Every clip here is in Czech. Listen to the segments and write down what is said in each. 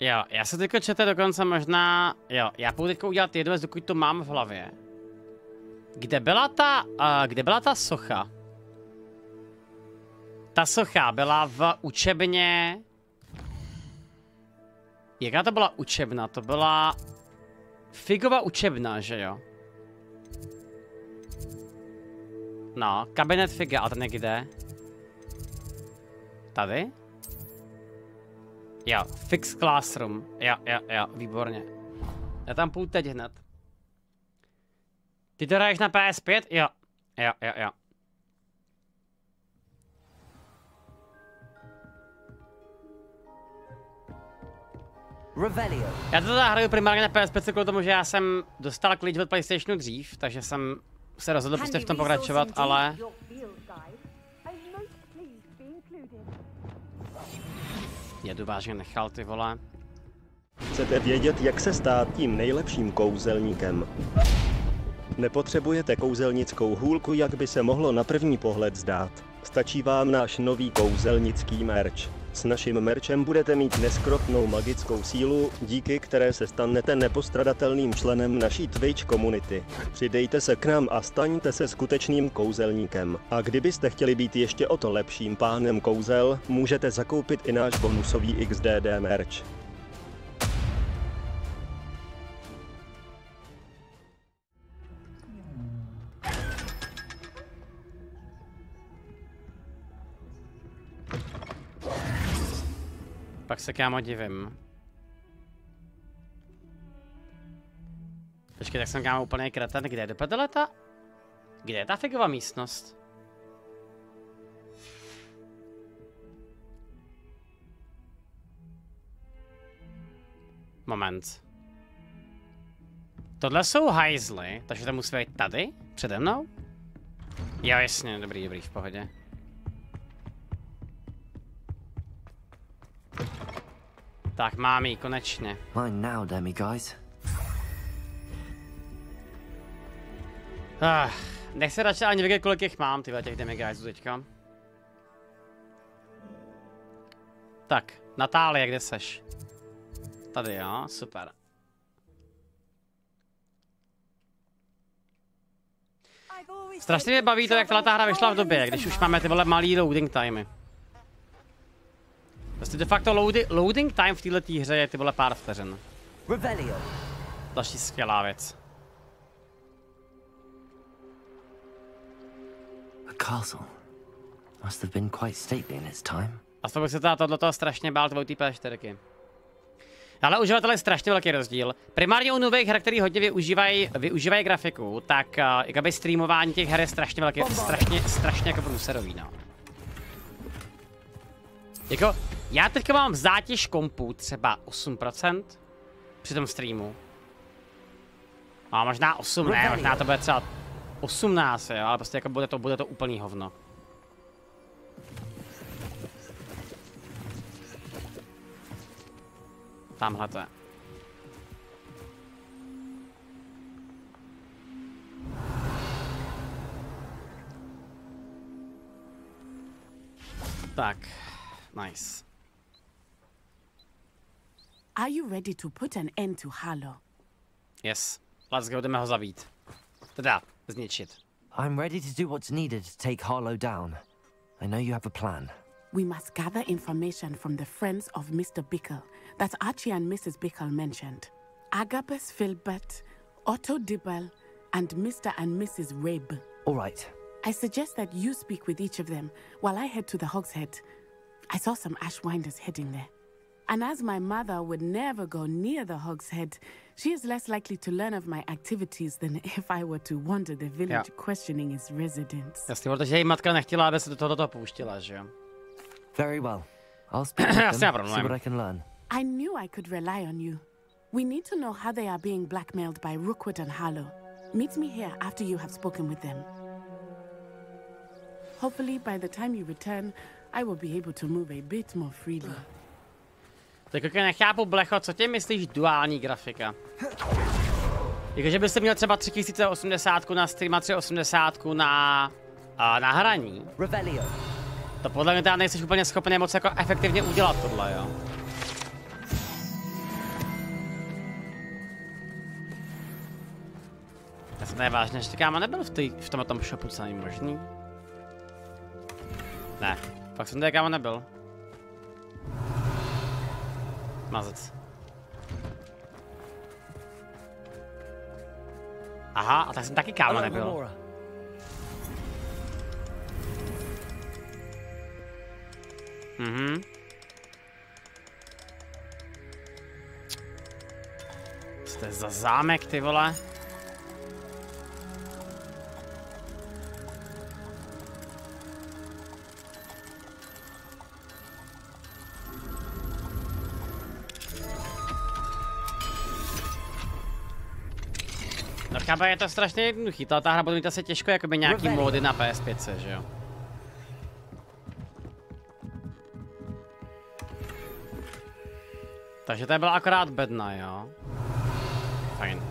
Jo, já se teďko čete dokonce možná, jo, já půjdu teďko udělat jednu věc, dokud to mám v hlavě. Kde byla ta socha? Ta socha byla v učebně... Jaká to byla učebna? To byla... Figova učebna, že jo? No, kabinet figa, a ten je kde? Tady? Jo, fix classroom. Jo, výborně. Já tam půjdu teď hned. Ty to hraješ na PS5? Jo. Já to teda hraju primárně na PS5 kvůli tomu, že já jsem dostal klíč od PlayStationu dřív, takže jsem se rozhodl prostě v tom pokračovat, ale... Jedu vážně nechal, ty vole. Chcete vědět, jak se stát tím nejlepším kouzelníkem? Nepotřebujete kouzelnickou hůlku, jak by se mohlo na první pohled zdát. Stačí vám náš nový kouzelnický merch. S naším merchem budete mít neskrotnou magickou sílu, díky které se stanete nepostradatelným členem naší Twitch komunity. Přidejte se k nám a staňte se skutečným kouzelníkem. A kdybyste chtěli být ještě o to lepším pánem kouzel, můžete zakoupit i náš bonusový XDD merch. Pak se kámo divím. Počkej, tak jsem kámo úplně kreten. Kde je dopadla ta? Kde je ta figová místnost? Moment. Tohle jsou hajzly, takže to musí být tady? Přede mnou? Jo, jasně, dobrý, v pohodě. Tak mám jí, konečně. Nechci radši ani vědět, kolik jich mám, tyhle těch demiguysů teďka. Tak, Natálie, kde seš? Tady jo, super. Strašně mě baví to, jak ta hra vyšla v době, když už máme ty vole malý loading timey. Prostě de facto loading time v této hře je ty vole pár vteřin. Další skvělá věc. A to bych se tohle strašně bál tvojí P4. Ale uživatel je strašně velký rozdíl. Primárně u nových her, který hodně využívají grafiku, tak jakoby streamování těch her je strašně velký, strašně jako průserový, no. Jako, já teďka mám zátěž kompu třeba 8% při tom streamu. A možná 8, ne, možná to bude třeba 18, jo, ale prostě jako bude to úplný hovno. Tamhle to je. Tak, nice. Are you ready to put an end to Halo? Yes, let's go, jdeme ho zabít. Teda, zničit. I'm ready to do what's needed to take Halo down. I know you have a plan. We must gather information from the friends of Mr. Bickle that Archie and Mrs. Bickle mentioned. Agabus Filbert, Otto Dibble, and Mr. and Mrs. Rabe. All right. I suggest that you speak with each of them while I head to the Hog's Head. I saw some Ashwinders heading there. And as my mother would never go near the Hog's Head, she is less likely to learn of my activities than if I were to wander the village questioning its residents. Jasně, protože její matka nechtěla, aby se do tohoto pouštila, že jo? Very well. I'll speak with them, see what I can learn. I knew I could rely on you. We need to know how they are being blackmailed by Rookwood and Harlow. Meet me here after you have spoken with them. Hopefully, by the time you return, I will be able to move a bit more freely. Tak jak nechápu, Blecho, co tě myslíš duální grafika? Jakože byste měl třeba 3080 na stream a 380 na hraní. To podle mě teda nejsi úplně schopný moc jako efektivně udělat tohle, jo? Já jsem tady vážně ještě kámo nebyl v tomhle shopu, co není možný. Ne, fakt jsem tady kámo nebyl. Mazec. Aha, a tak jsem taky kámo nebyl. Mhm. Co to je za zámek, ty vole? No chápu, je to strašně jednoduchý, ta hra bude mít asi těžko jakoby nějaký módy na PS5, že jo? Takže to byla akorát bedna, jo? Fajn.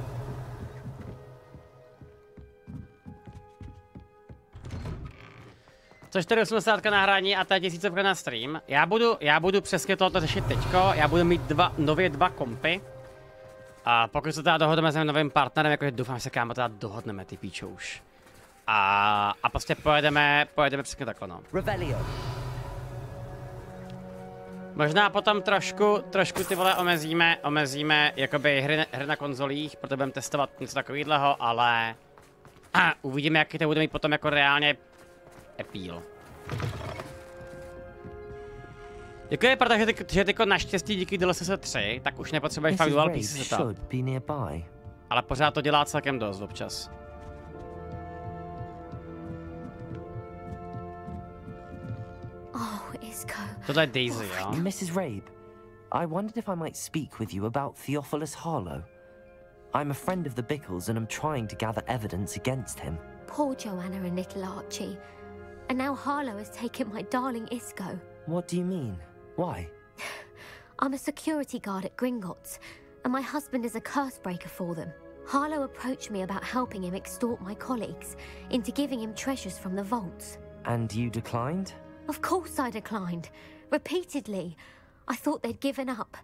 Což 480 na hraní a to je 1000 na stream. Já budu přesně tohoto řešit teďko, já budu mít nově dva kompy. A pokud se teda dohodneme s novým partnerem, jakože doufám, že se kámo teda dohodneme, ty píčo už. A prostě pojedeme přesně takhle, no. Možná potom trošku ty vole omezíme jakoby hry na konzolích, protože budeme testovat něco takového, ale uvidíme, jaký to bude mít potom jako reálně appeal. Děkuji, protože tyko naštěstí díky DLSS 3, tak už nepotřebuješ fakt dual PC setup. Ale pořád to dělá celkem dost občas. Tohle je Daisy, jo? Mrs. Rabe, I wondered if I might speak with you about Theophilus Harlow. I'm a friend of the Bickles and I'm trying to gather evidence against him. Poor Joanna and little Archie. And now Harlow has taken my darling Isco. What do you mean? Why? I'm a security guard at Gringotts, and my husband is a curse breaker for them. Harlow approached me about helping him extort my colleagues into giving him treasures from the vaults. And you declined? Of course I declined. Repeatedly. I thought they'd given up,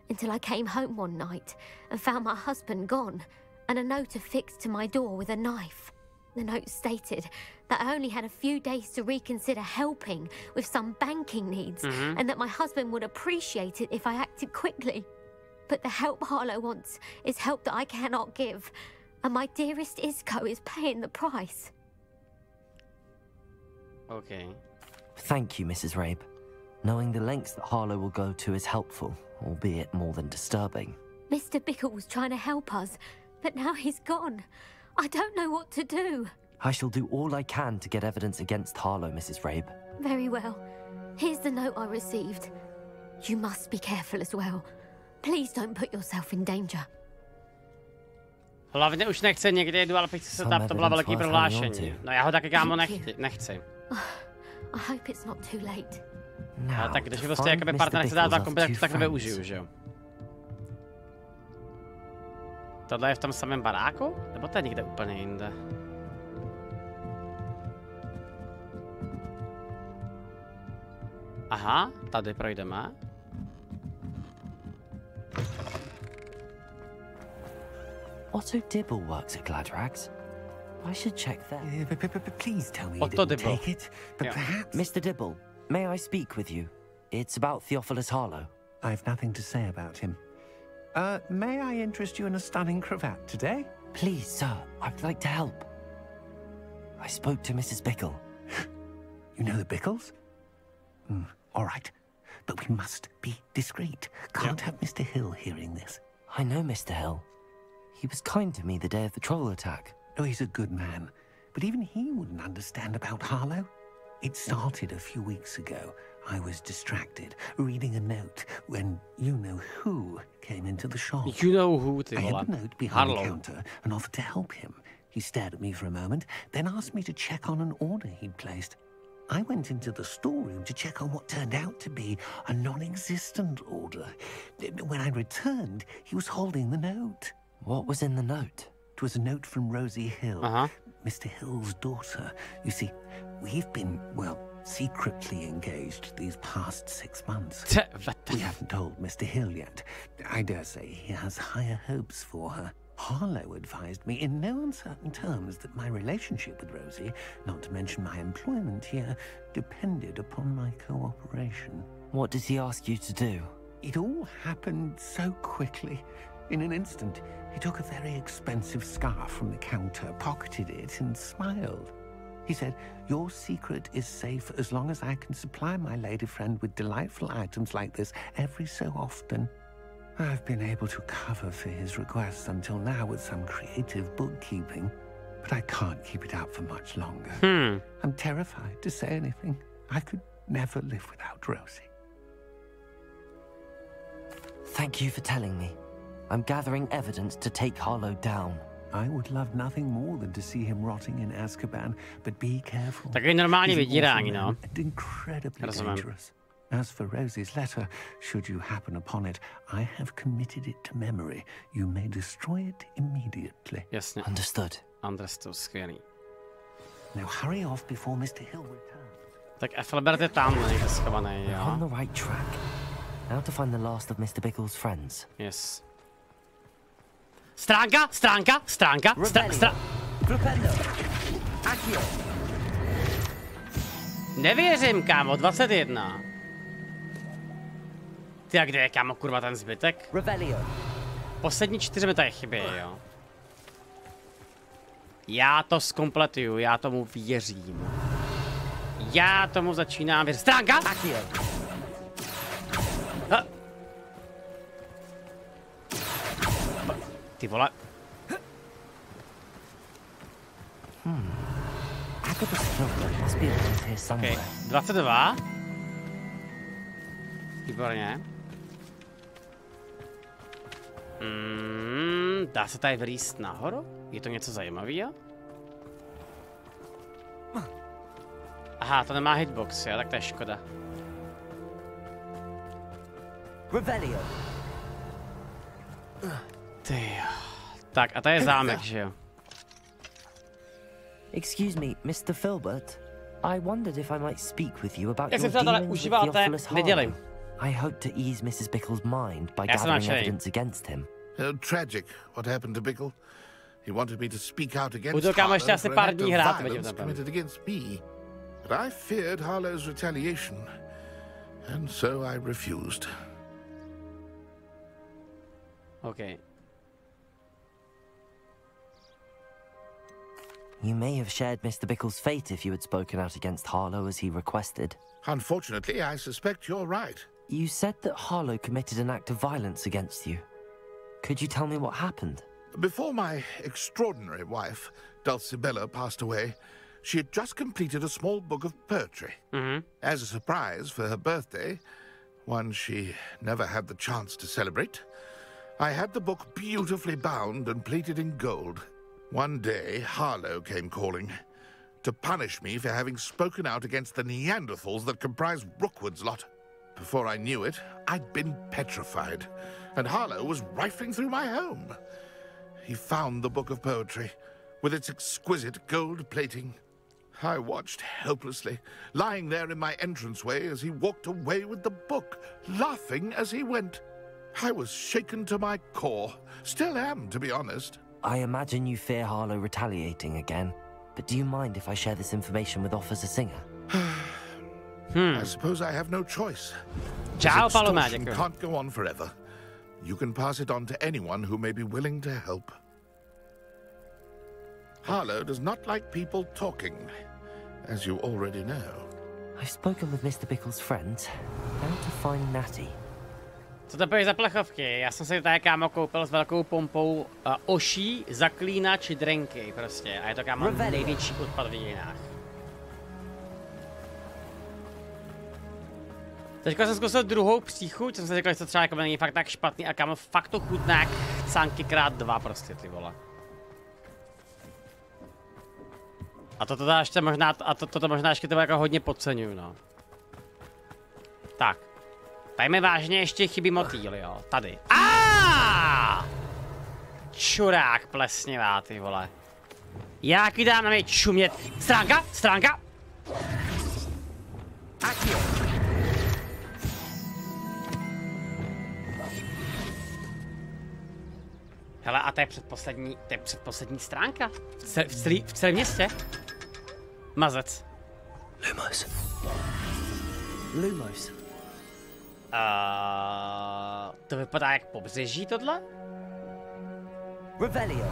until I came home one night and found my husband gone, and a note affixed to my door with a knife. The note stated that I only had a few days to reconsider helping with some banking needs, and that my husband would appreciate it if I acted quickly. But the help Harlow wants is help that I cannot give, and my dearest Isco is paying the price. Okay. Thank you, Mrs. Rabe. Knowing the lengths that Harlow will go to is helpful, albeit more than disturbing. Mr. Bickle was trying to help us, but now he's gone. I don't know what to do. I shall do all I can to get evidence against Harlow, Mrs. Rabe. Very well. Here's the note I received. You must be careful as well. Please don't put yourself in danger. Hlavně už nechce někdy dual PC setup, to bylo velký prohlášení. No já ho taky kámo nechci. I hope it's not too late. Ale tak když prostě jakoby partner chce dát dva kompy, tak to využiju, že jo? Tohle je v tom samém baráku? Nebo to je někde úplně jinde? Aha, tady projdeme. Otto Dibble works at Gladrags. I should check there. Please tell me you Otto didn't Dibble. take it. But perhaps... Mr. Dibble, may I speak with you? It's about Theophilus Harlow. I've nothing to say about him. May I interest you in a stunning cravat today? Please, sir, I'd like to help. I spoke to Mrs. Bickle. You know the Bickles? All right. But we must be discreet. Can't have Mr. Hill hearing this. I know Mr. Hill. He was kind to me the day of the troll attack. Oh, he's a good man. But even he wouldn't understand about Harlow. It started a few weeks ago. I was distracted, reading a note, when you-know-who came into the shop. You know who, ty I vole. had the note behind Harlow. the counter and offered to help him. He stared at me for a moment, then asked me to check on an order he'd placed. I went into the storeroom to check on what turned out to be a non-existent order. When I returned, he was holding the note. What was in the note? It was a note from Rosie Hill, Mr. Hill's daughter. You see, we've been, well, secretly engaged these past 6 months. We haven't told Mr. Hill yet. I dare say he has higher hopes for her. Harlow advised me in no uncertain terms that my relationship with Rosie, not to mention my employment here, depended upon my cooperation. What did he ask you to do? It all happened so quickly. In an instant, he took a very expensive scarf from the counter, pocketed it, and smiled. He said, "Your secret is safe as long as I can supply my lady friend with delightful items like this every so often." I've been able to cover for his requests until now with some creative bookkeeping, but I can't keep it up for much longer. I'm terrified to say anything. I could never live without Rosie. Thank you for telling me. I'm gathering evidence to take Harlow down. I would love nothing more than to see him rotting in Azkaban, but be careful. Takový normální vydírání, no. And incredibly dangerous. As for Rosie's letter, should you happen upon it, I have committed it to memory. You may destroy it immediately. Jasně. Understood. Understood, skvělý. Now hurry off before Mr. Hill returns. Tak Ethelbert je tam někde schovaný, jo. On the right track. Now to find the last of Mr. Bickle's friends. Yes. Stránka. Nevěřím, kámo, 21. Ty, a kde je, kámo, kurva, ten zbytek? Poslední 4 mi tady chybějí, jo. Já to zkompletuju, já tomu věřím. Já tomu začínám věřit. Stránka! Ty vole. Okay. 22. Výborně. Dá se tady vylízt nahoru? Je to něco zajímavého? Aha, to nemá hitbox, jo, tak to je škoda. Ty. Tak a to je zámek, že jo? Excuse me, Mr. Filbert. I wondered if I might speak with you about your přátelé, dealings with užíváte Theophilus viděli. Harlow. I hope to ease Mrs. Bickle's mind by Já jsem gathering nadšený. evidence against him. Tragic what happened to Bickle. He wanted me to speak out against Budu kámo ještě Harlow asi for an pár act dní of hrát, violence committed against me. But I feared Harlow's retaliation, and so I refused. Okay. You may have shared Mr. Bickle's fate if you had spoken out against Harlow as he requested. Unfortunately, I suspect you're right. You said that Harlow committed an act of violence against you. Could you tell me what happened? Before my extraordinary wife, Dulcibella, passed away, she had just completed a small book of poetry. As a surprise for her birthday, one she never had the chance to celebrate, I had the book beautifully bound and plated in gold. One day, Harlow came calling to punish me for having spoken out against the Neanderthals that comprise Rookwood's lot. Before I knew it, I'd been petrified, and Harlow was rifling through my home. He found the book of poetry, with its exquisite gold plating. I watched helplessly, lying there in my entranceway as he walked away with the book, laughing as he went. I was shaken to my core. Still am, to be honest. I imagine you fear Harlow retaliating again, but do you mind if I share this information with Officer Singer? I suppose I have no choice. Ciao, This Paloma, extortion děkuji. can't go on forever. You can pass it on to anyone who may be willing to help. Harlow does not like people talking, as you already know. I've spoken with Mr. Bickle's friends. Now to find Natty. Co to byly za plechovky? Já jsem si tady, kámo, koupil s velkou pompou oší, zaklínač, drinky prostě. A je to, kámo, největší odpad v dějinách. Teďka jsem zkusil druhou příchuť, jsem si řekl, že to třeba jako není fakt tak špatný a, kámo, fakt to chutná jak canky krát 2 prostě, ty vole. A toto ještě možná, toto možná ještě to jako hodně podceňuju, no. Tak. Tady mi vážně ještě chybí motýl, jo, tady. Čurák plesnivá, ty vole. Jak dám na mě čumět? Stránka! Hele, a to je předposlední stránka. V celém městě. Mazec. Lumos. To vypadá jak pobřeží tohle? Revelio.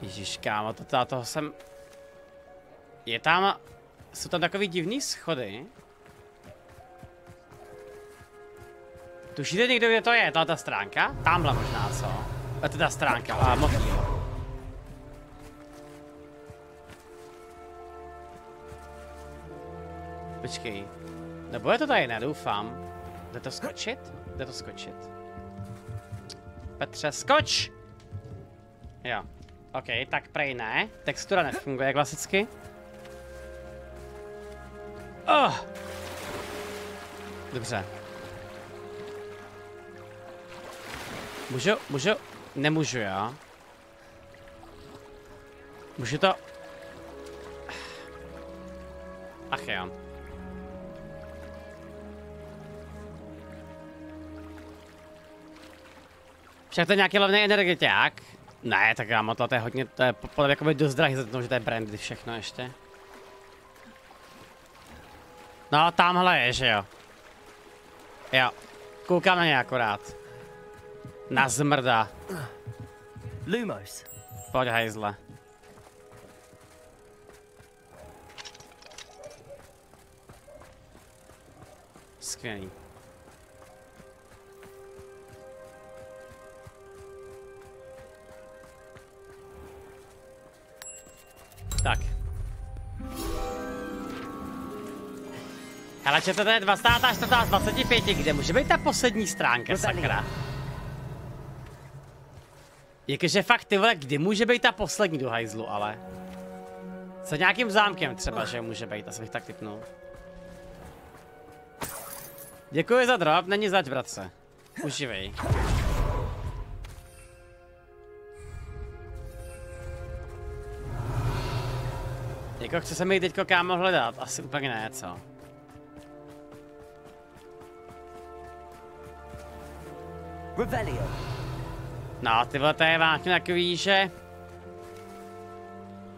Ježíš, kámo, toho jsem... Jsou tam takový divný schody. Tušíte někdo, kde to je? Ta stránka? Tamhle možná, co? A to ta stránka, motýl. Počkej. Nebo je to tady, nedoufám. Jde to skočit? Jde to skočit. Petře, skoč! Jo. OK, tak prej ne. Textura nefunguje klasicky. Dobře. Můžu? Nemůžu, já. Můžu to... Ach jo. Však to je nějaký levný energetiák. Ne, tak kámo, to je hodně, to je podle jakoby dost drahý za to, že to je brandy všechno ještě. No, tamhle je, že jo. Jo, koukám na ně akorát. Na zmrda. Lumos. Pojď, hajzle. Skvělý. Tak. Hele, to je 24 z 25, kde může být ta poslední stránka, sakra? Jakože fakt, ty vole, kdy může být ta poslední do hajzlu, ale? Se nějakým zámkem třeba, že může být, asi bych tak tipnul. Děkuji za drop, není zač, bratře. Uživej. Jako chce se mi teďko kámo hledat, asi úplně ne, co? Revelio. No, ty vole, to je vážně takový, že...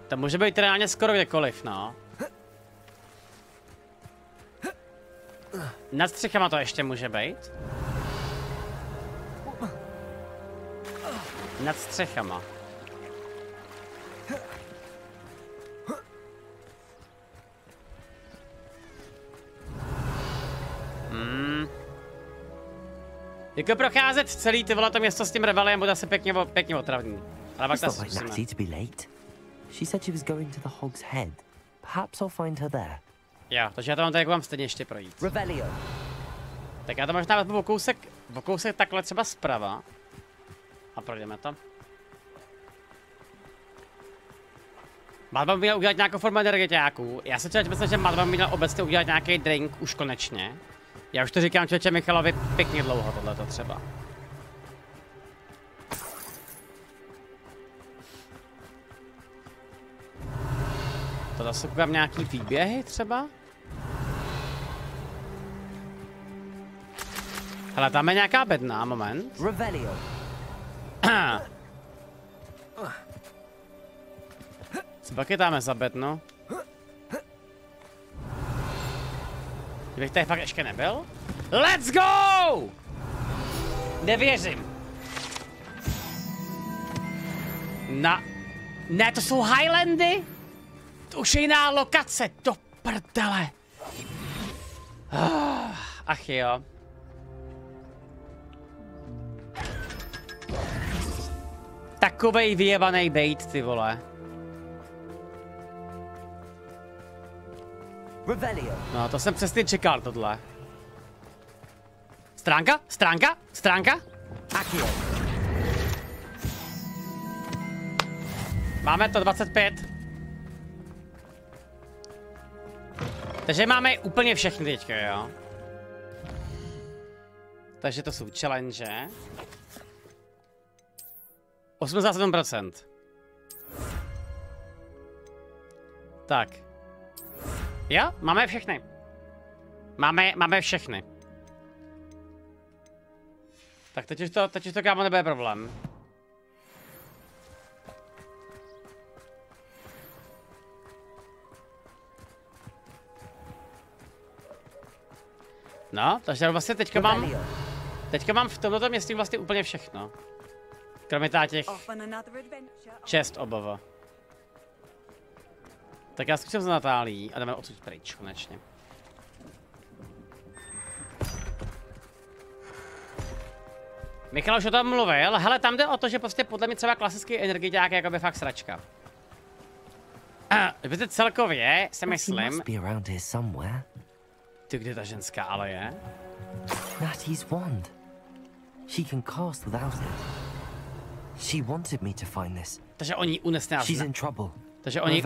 To může být reálně skoro kdekoliv, no. Nad střechama to ještě může být. Nad střechama. Jako procházet celý ty vole to město s tím rebeliem bude asi pěkně otravný. Ale pak to zkusíme. She said she was going to the Hog's Head. Perhaps I'll find her there. Jo, takže já to mám tady jako mám stejně ještě projít. Revelio. Tak já to možná vezmu o kousek takhle třeba zprava. A projdeme to. Madba měl udělat nějakou formu energetiáků. Já se člověk myslím, že Madba měl obecně udělat nějaký drink už konečně. Já už to říkám člověče Michalovi pěkně dlouho tohleto třeba. To zase koukám nějaký výběhy třeba? Hele, tam je nějaká bedna, moment. Revelio. Co pak je tam za bednu? Kdybych tady fakt ještě nebyl? Let's go! Nevěřím. Ne, to jsou Highlandy? To už je jiná lokace, do prdele. Ach jo. Takovej vyjebanej bait, ty vole. No, to jsem přesně čekal, tohle. Stránka? Stránka? Stránka? Akio. Máme to 25. Takže máme úplně všechny teďka, jo? Takže to jsou challenge. 87%. Tak. Jo, máme všechny. Máme všechny. Tak teď už to kámo nebude problém. No, takže vlastně teďka mám v tomto městě vlastně úplně všechno. Kromě těch 6 obava. Tak já zkusím za Natálií a jdeme odsud pryč konečně. Michal už o tom mluvil, hele, tam jde o to, že prostě podle mě třeba klasický energiťák je jakoby fakt sračka. Víte, celkově si myslím... Ty, kde ta ženská ale je? Natty's wand. She can cast without it. She wanted me to find this. Takže oni unesli a She's in trouble. Takže oni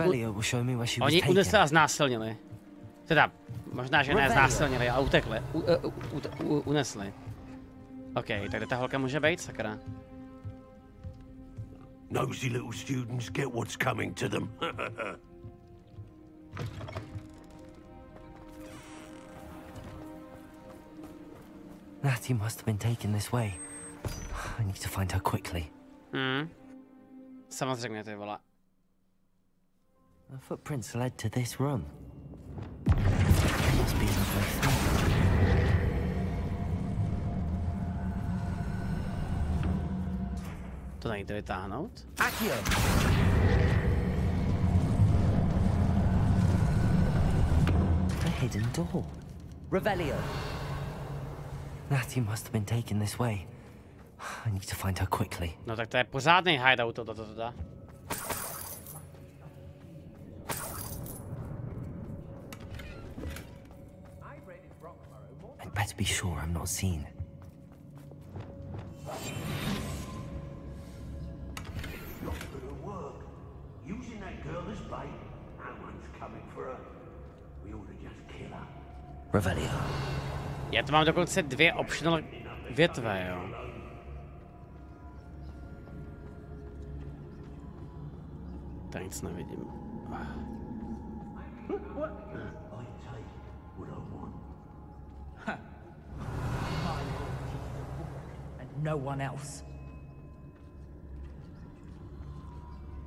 unesli a znásilnili. Teda, možná, že ne znásilnili, a utekli. Unesli. OK, tak kde ta holka může být, sakra? Nosy little students get what's coming to them. Natty must have been taken this way. I need to find her quickly. Samozřejmě, ty vole. The footprints led to this room. Must be another way through. To nejde vytáhnout? A hidden door. Revelio. Natty must have been taken this way. I need to find her quickly. No tak to je pořádný hideout, to. I'd better be sure I'm not seen. Using that girl as bait, no one's coming for her. We ought to just kill her. Revelio. Já tu mám dokonce 2 optional větve, jo. Tak nic nevidím. No one else.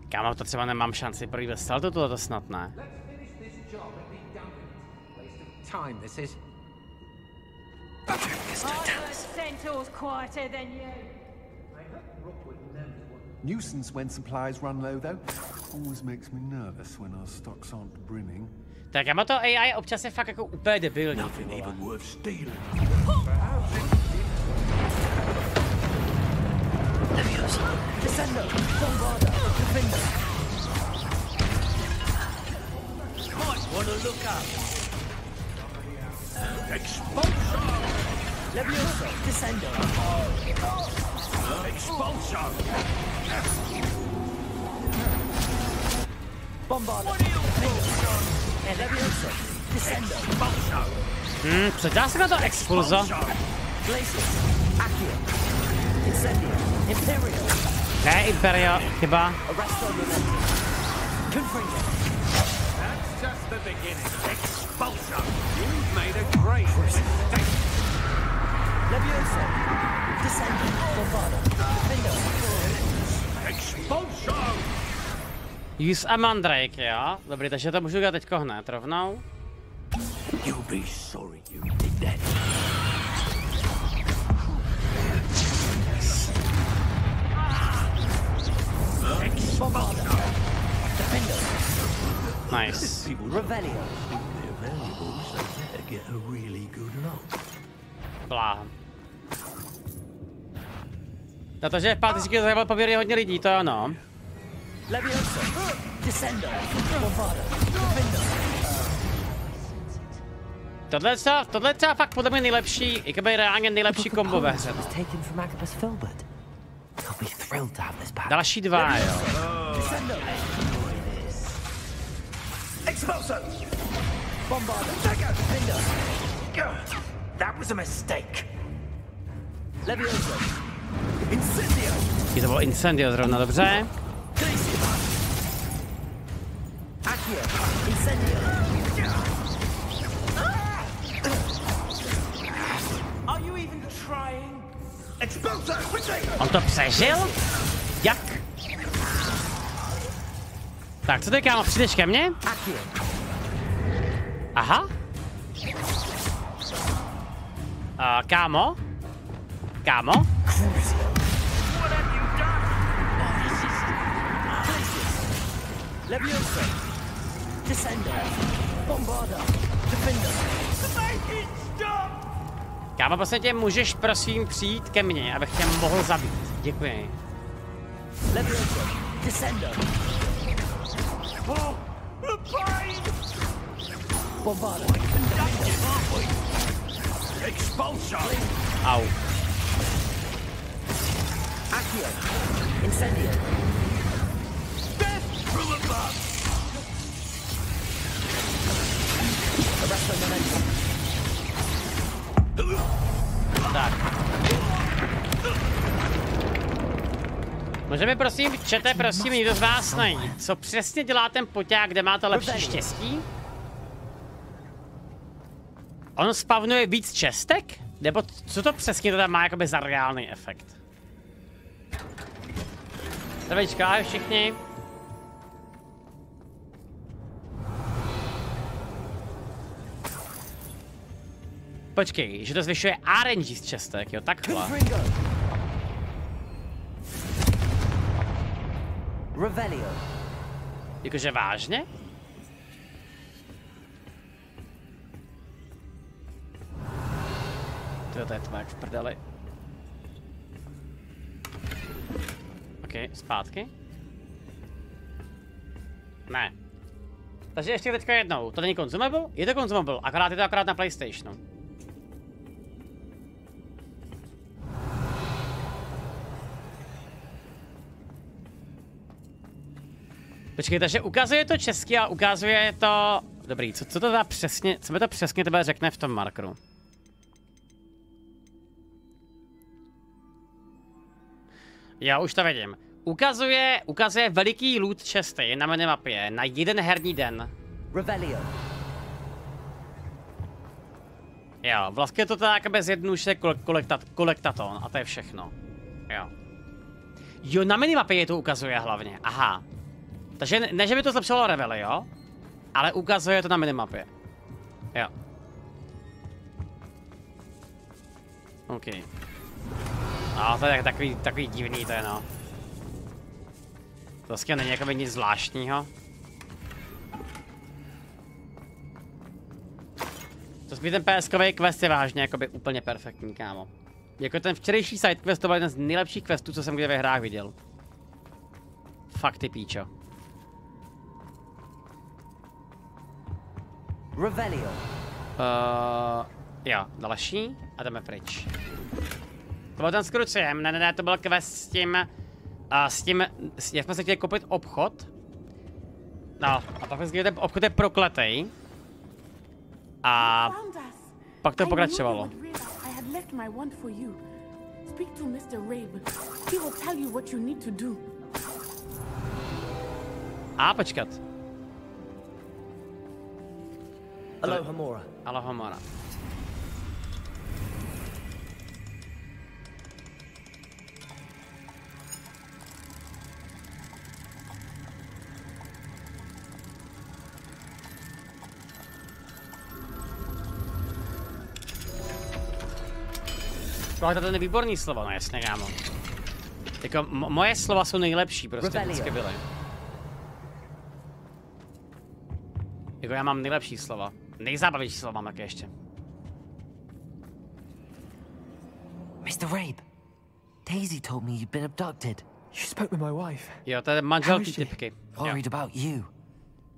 Kámo, to třeba nemám šanci projít ve saltu, tohle snad ne. Time this is. Centaur's quieter than you. Nuisance when supplies run low, though. Always makes me nervous when our stocks aren't brimming. Tak kámo, to AI občas je fakt jako úplně debilní. Nothing even worth stealing. Descendo, bombarda, defender. Might want to look up. Expulsion! Levioso, descendo. Expulsion! Bombarda, defender. Levioso, descendo. Co dělá se na to expulzo? Glacius, Accio, Incendio, Imperio. Ne, Imperio, chyba. Arresto Memento. Confringo. That's just the beginning. Expulsion! You've made a great mistake. Levioso, descendo. Bombarda, defender. Expulsion! Use a Mandrake, jo? Dobrý, takže to můžu dělat teďko hned rovnou. You'll be sorry you did that. Nice. Revelio. Get a really good look. Bláha. Na to, že v pátý síky zajímal poměrně hodně lidí, to ano. Levioso, descendo. Bombarda, defender. Tohle je třeba fakt podle mě nejlepší, jakoby reálně nejlepší kombo ve hře. Další 2, jo. Expulso! Bombarda, defender. That was a mistake. Levioso. Incendio. Je to bylo Incendio zrovna, dobře. Accio. Incendio. Are you even trying? On to přežil? Jak? Tak, co ty, kámo, přijdeš ke mně? Aha. Kámo? Kámo? Kámo, prostě tě můžeš prosím přijít ke mně, abych tě mohl zabít. Děkuji. Au. Tak. Můžeme prosím, čete, prosím, někdo z vás najít, co přesně dělá ten poťák, kde máte lepší štěstí? On spavnuje víc čestek? Nebo co to přesně teda má jakoby za reálný efekt? Zdravíčka, ahoj všichni. Počkej, že to zvyšuje RNG z čestek, jo, takhle. Jakože vážně? To je tmák v prdeli. OK, zpátky. Ne. Takže ještě teďka jednou, to není consumable? Je to consumable, akorát je to akorát na PlayStationu. Počkej, takže ukazuje to česky a ukazuje to... Dobrý, co to teda přesně, co mi to přesně tebe řekne v tom markeru? Já už to vidím. Ukazuje veliký loot česty na minimapě na jeden herní den. Jo, vlastně to tak bez jednoduše kolektaton a to je všechno. Jo. Jo, na minimapě je to ukazuje hlavně, aha. Takže ne, že by to zlepšovalo levely, jo? Ale ukazuje to na minimapě. Jo. OK. No, to je takový divný, to je no. To vlastně není jakoby nic zvláštního. To spíš ten PSkový quest je vážně jakoby úplně perfektní, kámo. Jako ten včerejší sidequest to byl jeden z nejlepších questů, co jsem kdy ve hrách viděl. Fakt ty píčo. Jo, další a jdeme pryč. To byl ten s kruciem, ne, to byl quest s tím, jak jsme se chtěli koupit obchod. No, a pak jsme ten obchod je prokletej. A pak to pokračovalo. A počkat. Alohomora. Alohomora. Tohle to je výborný slovo, no jasně, kámo. Jako, moje slova jsou nejlepší, prostě vždycky byly. Jako já mám nejlepší slova. Nejzábavější slova mám taky ještě. Mr. Rabe, Daisy told me you'd been abducted. You spoke with my wife. Jo, to je manželky typky. Worried about you.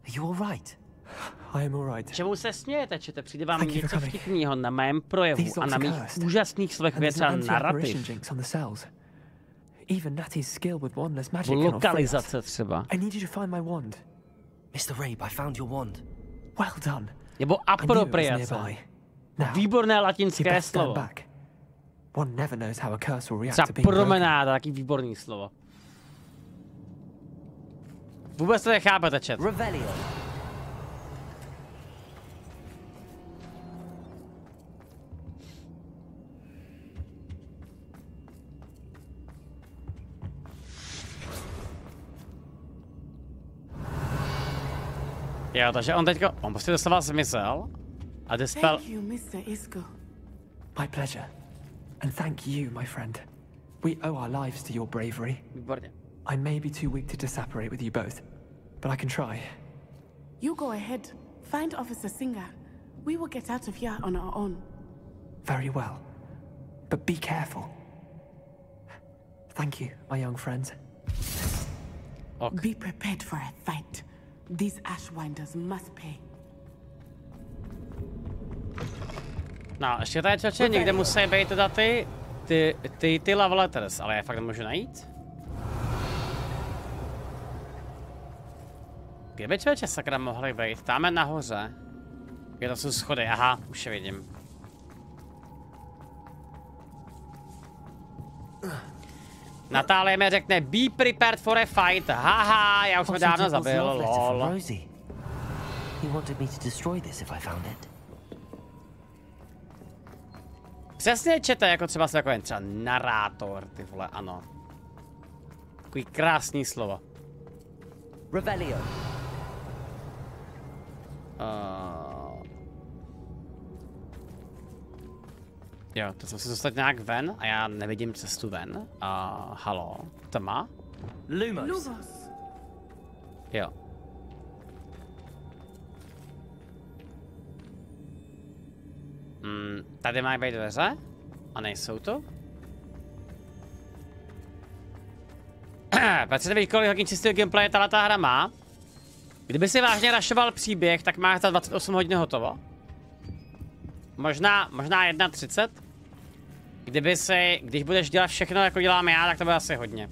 Are you all right? I am all right. Čemu se smějete, čete? Přijde vám něco vtipného na mém projevu a na mých úžasných slovech větra narrativ. Lokalizace třeba. I need you to find my wand. Mr. Rabe, I found your wand. Well done. Nebo apropriace. Výborné latinské slovo. Třeba promenáda, taky výborný slovo. Vůbec to nechápete, chat. Jo, takže on prostě dostával zmizel a dispel... Thank you, Mr. Isco. My pleasure. And thank you, my friend. We owe our lives to your bravery. Výborně. I may be too weak to disapparate with you both, but I can try. You go ahead. Find Officer Singer. We will get out of here on our own. Very well. But be careful. Thank you, my young friends. Okay. Be prepared for a fight. These Ashwinders must pay. No, ještě tady člověče, někde musí být teda ty love letters, ale já fakt nemůžu najít. Kde by člověče sakra mohly být? Táme nahoře. Kde to jsou schody, aha, už je vidím. Natálie mi řekne, be prepared for a fight. Haha, já už jsem dávno zabil, lol. Přesně čete, jako třeba se takový třeba narátor, ty vole, ano. Takový krásný slovo. Rebellion. Jo, to jsem si dostat nějak ven a já nevidím cestu ven. Halo, tma? Lumos. Jo. Tady mají být dveře? A nejsou to? Patří nevíš, kolik hodin čistého gameplaye ta hra má? Kdyby si vážně rašoval příběh, tak máš za 28 hodin hotovo. Možná 1:30. Když budeš dělat všechno, jako dělám já, tak to bude asi hodně.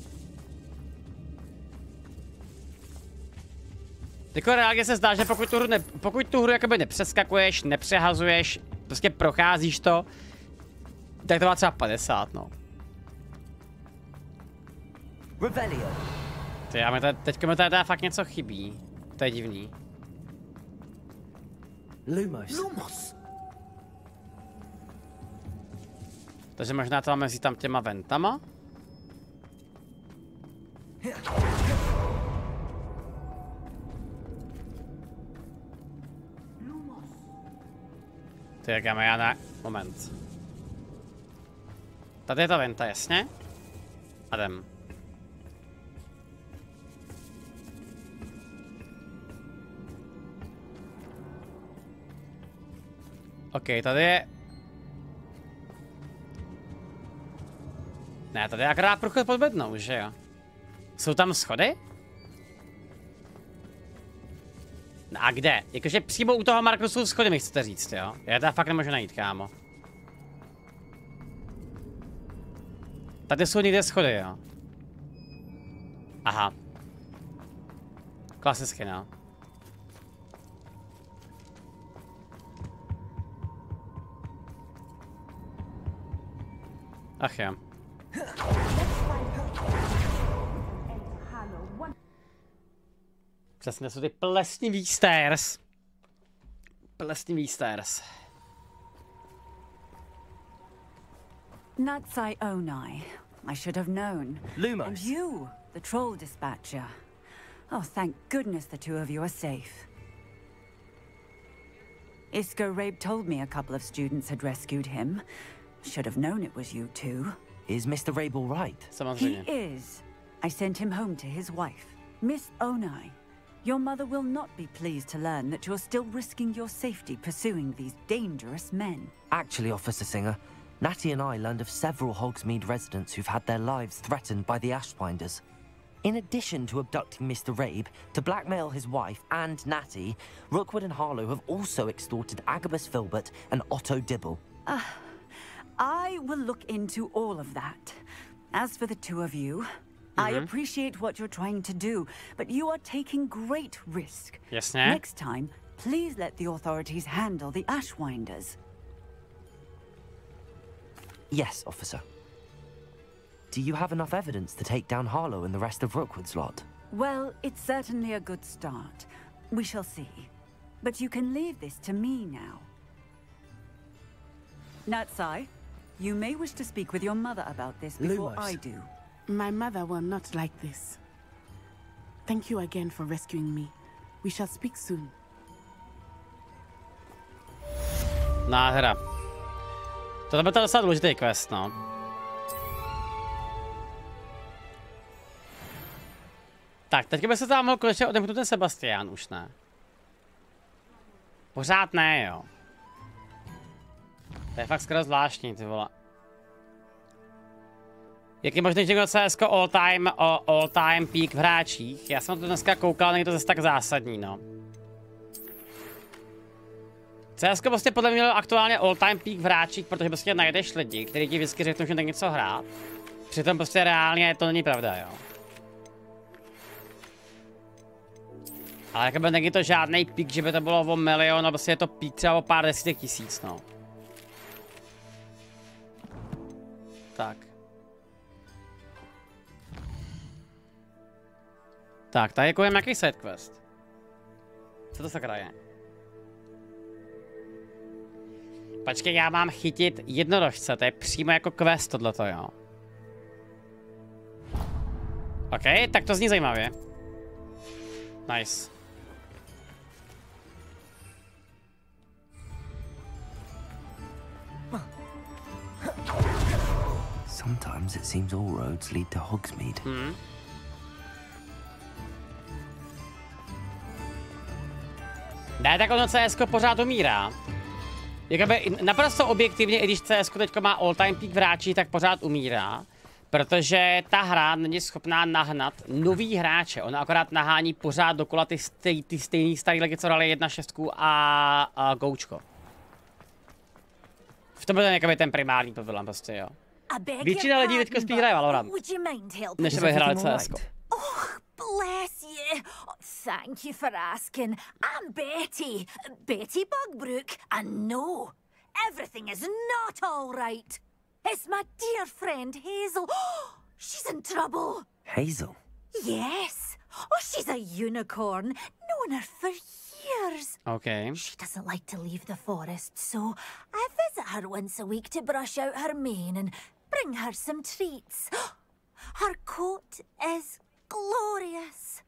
Jako reálně se zdá, že pokud tu hru jakoby nepřeskakuješ, nepřehazuješ, prostě procházíš to, tak to má třeba 50, no. Teďka mi tady fakt něco chybí. To je divný. Lumos. Takže možná to mezi tam těma ventama? Ty jak já na... Moment. Tady je ta venta, jasně? A jdem. OK, tady je... Ne, tady je akorát průchod pod bednou, že jo? Jsou tam schody? No a kde? Jakože přímo u toho marku jsou schody, mi chcete říct, jo? Já tady fakt nemůžu najít, kámo. Tady jsou někde schody, jo? Aha. Klasicky, no. Ach jo. Přesně jsou ty plesnivý stairs. Plesnivý stairs. Natsai Onai. I should have known. Lumos. And you, the troll dispatcher. Oh, thank goodness the two of you are safe. Isco Rabe told me a couple of students had rescued him. Should have known it was you two. Is Mr. Rabe all right? He is. I sent him home to his wife, Miss Onai. Your mother will not be pleased to learn that you're still risking your safety pursuing these dangerous men. Actually, Officer Singer, Natty and I learned of several Hogsmeade residents who've had their lives threatened by the Ashwinders. In addition to abducting Mr. Rabe to blackmail his wife and Natty, Rookwood and Harlow have also extorted Agabus Filbert and Otto Dibble. I will look into all of that. As for the two of you, I appreciate what you're trying to do, but you are taking great risk. Yes, Next time, please let the authorities handle the Ashwinders. Yes, officer. Do you have enough evidence to take down Harlow and the rest of Rookwood's lot? Well, it's certainly a good start. We shall see. But you can leave this to me now. Natsai, you may wish to speak with your mother about this before I do. My mother will not like this. Thank you again for rescuing me. We shall speak soon. Nádhera. To byl docela důležitý quest, no. Tak, teďka by se tam mohl konečně odemknout ten Sebastián, už ne. Pořád ne, jo. To je fakt skoro zvláštní, ty vole. Jak je možné, že CSko all time peak v hráčích? Já jsem to dneska koukal, není to zase tak zásadní, no. CSko prostě podle mě mělo aktuálně all time peak v hráčích, protože prostě najdeš lidi, kteří ti vždycky řeknou, že tak něco hrát. Přitom prostě reálně to není pravda, jo. Ale jakoby není to žádný peak, že by to bylo o milion, ale prostě je to peak třeba o pár desítek tisíc, no. Tak. Tak, tady jako je nějaký sidequest. Co to sakra je? Počkej, já mám chytit jednorožce, to je přímo jako quest tohleto, jo. OK, tak to zní zajímavě. Nice. Sometimes it seems all roads lead to Hogsmeade. Ne, tak ono CSko pořád umírá. Jakoby naprosto objektivně, i když CSko teďko má all time peak v hráči, tak pořád umírá. Protože ta hra není schopná nahnat nový hráče. Ona akorát nahání pořád dokola ty stejný starý lidi, co dali 1.6 a Goučko. V tom je ten primární problém prostě, jo. Většina lidí teďko spíš hraje Valorant, než by hráli CSko. Bless you. Thank you for asking. I'm Betty. Betty Bugbrook. And no, everything is not all right. It's my dear friend Hazel. She's in trouble. Hazel? Yes. Oh, she's a unicorn. Known her for years. Okay. She doesn't like to leave the forest, so I visit her once a week to brush out her mane and bring her some treats. Her coat is glorious.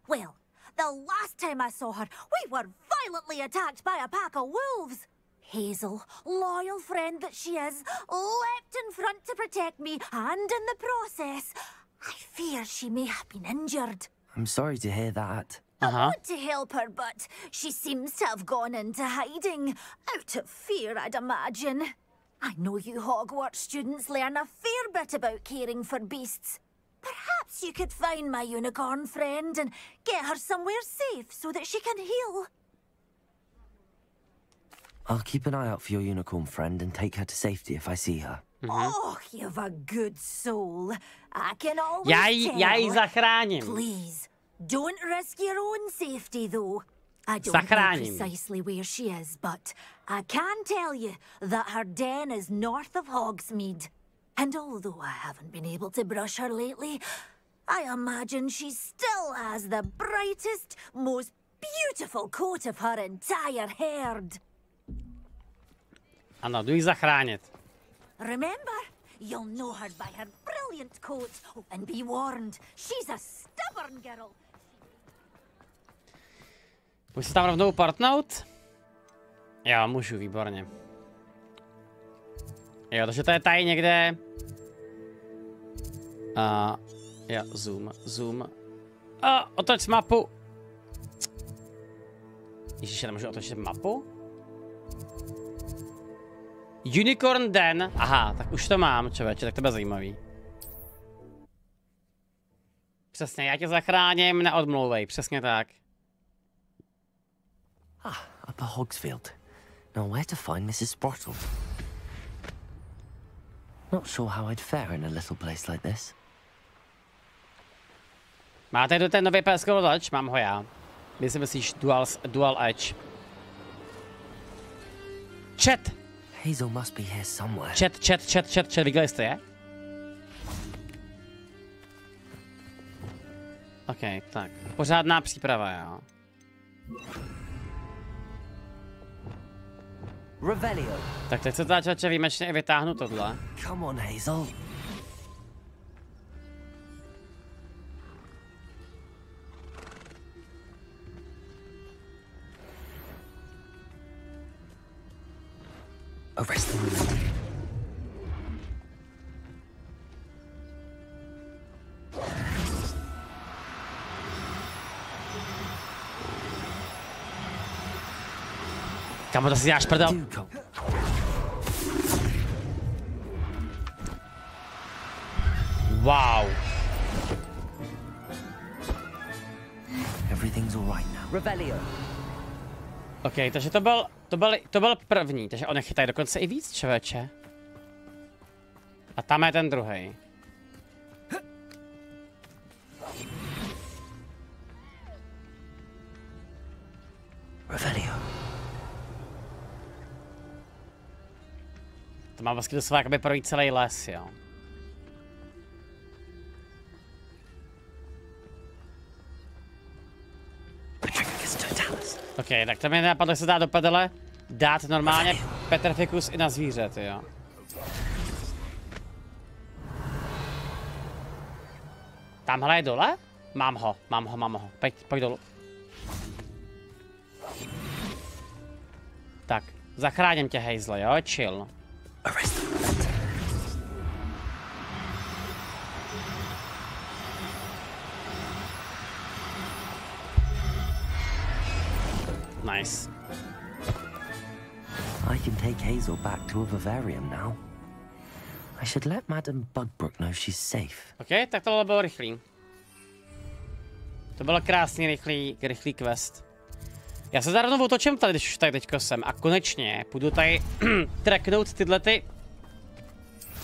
Well, the last time I saw her, we were violently attacked by a pack of wolves. Hazel, loyal friend that she is, leapt in front to protect me, and in the process, I fear she may have been injured. I'm sorry to hear that. I want to help her, but she seems to have gone into hiding. Out of fear, I'd imagine. I know you Hogwarts students learn a fair bit about caring for beasts. Perhaps you could find my unicorn friend and get her somewhere safe so that she can heal. I'll keep an eye out for your unicorn friend and take her to safety if I see her. Oh, you've a good soul. I can always Já ji zachráním. Please, don't risk your own safety though. I don't know precisely where she is, but I can tell you that her den is north of Hogsmeade. And although I haven't been able to brush her lately, I imagine she still has the brightest, most beautiful coat of her entire herd. Ano, jdu ji zachránit. Remember, you'll know her by her brilliant coat. Oh, and be warned, she's a stubborn girl. Můžu se tam rovnou partnout? Jo, můžu, výborně. Jo, takže to je tady někde. Jo, zoom. Otoč mapu. Ježiši, nemůžu otočit mapu? Unicorn Den. Aha, tak už to mám, člověče, tak to bude zajímavý. Přesně, já tě zachráním, neodmlouvej, přesně tak. Upper Hogsfield. Now where to find Mrs. Sprottle? Not sure how I'd fare in a little place like this. Máte do ten nový PSK ovladač? Mám ho já. Vy si myslíš dual edge. Chat! Hazel must be here somewhere. Chat, viděli jste je? OK, tak. Pořádná příprava, jo. Revelio. Tak teď se začal výjimečně i vytáhnu tohle. Come on, Hazel. Arrest the woman. Kamo, to si děláš prdel. Wow. Everything's all right now. Revelio. OK, takže to byl první, takže on chytají dokonce i víc, člověče. A tam je ten druhý. Revelio. To má vlastně doslova jakoby projít celý les, jo. OK, tak to mi napadlo, že se dá do pedele dát normálně petrificus i na zvířat, jo. Tamhle je dole? Mám ho. Pojď dolů. Tak, zachráním tě, hejzle, jo, chill. Nice. I can take Hazel back to a vivarium now. I should let Madame Bugbrook know she's safe. OK, tak tohle bylo rychlý. To bylo krásný, rychlý quest. Já se zároveň otočím tady, když už tady teďko jsem a konečně půjdu tady tracknout tyhle ty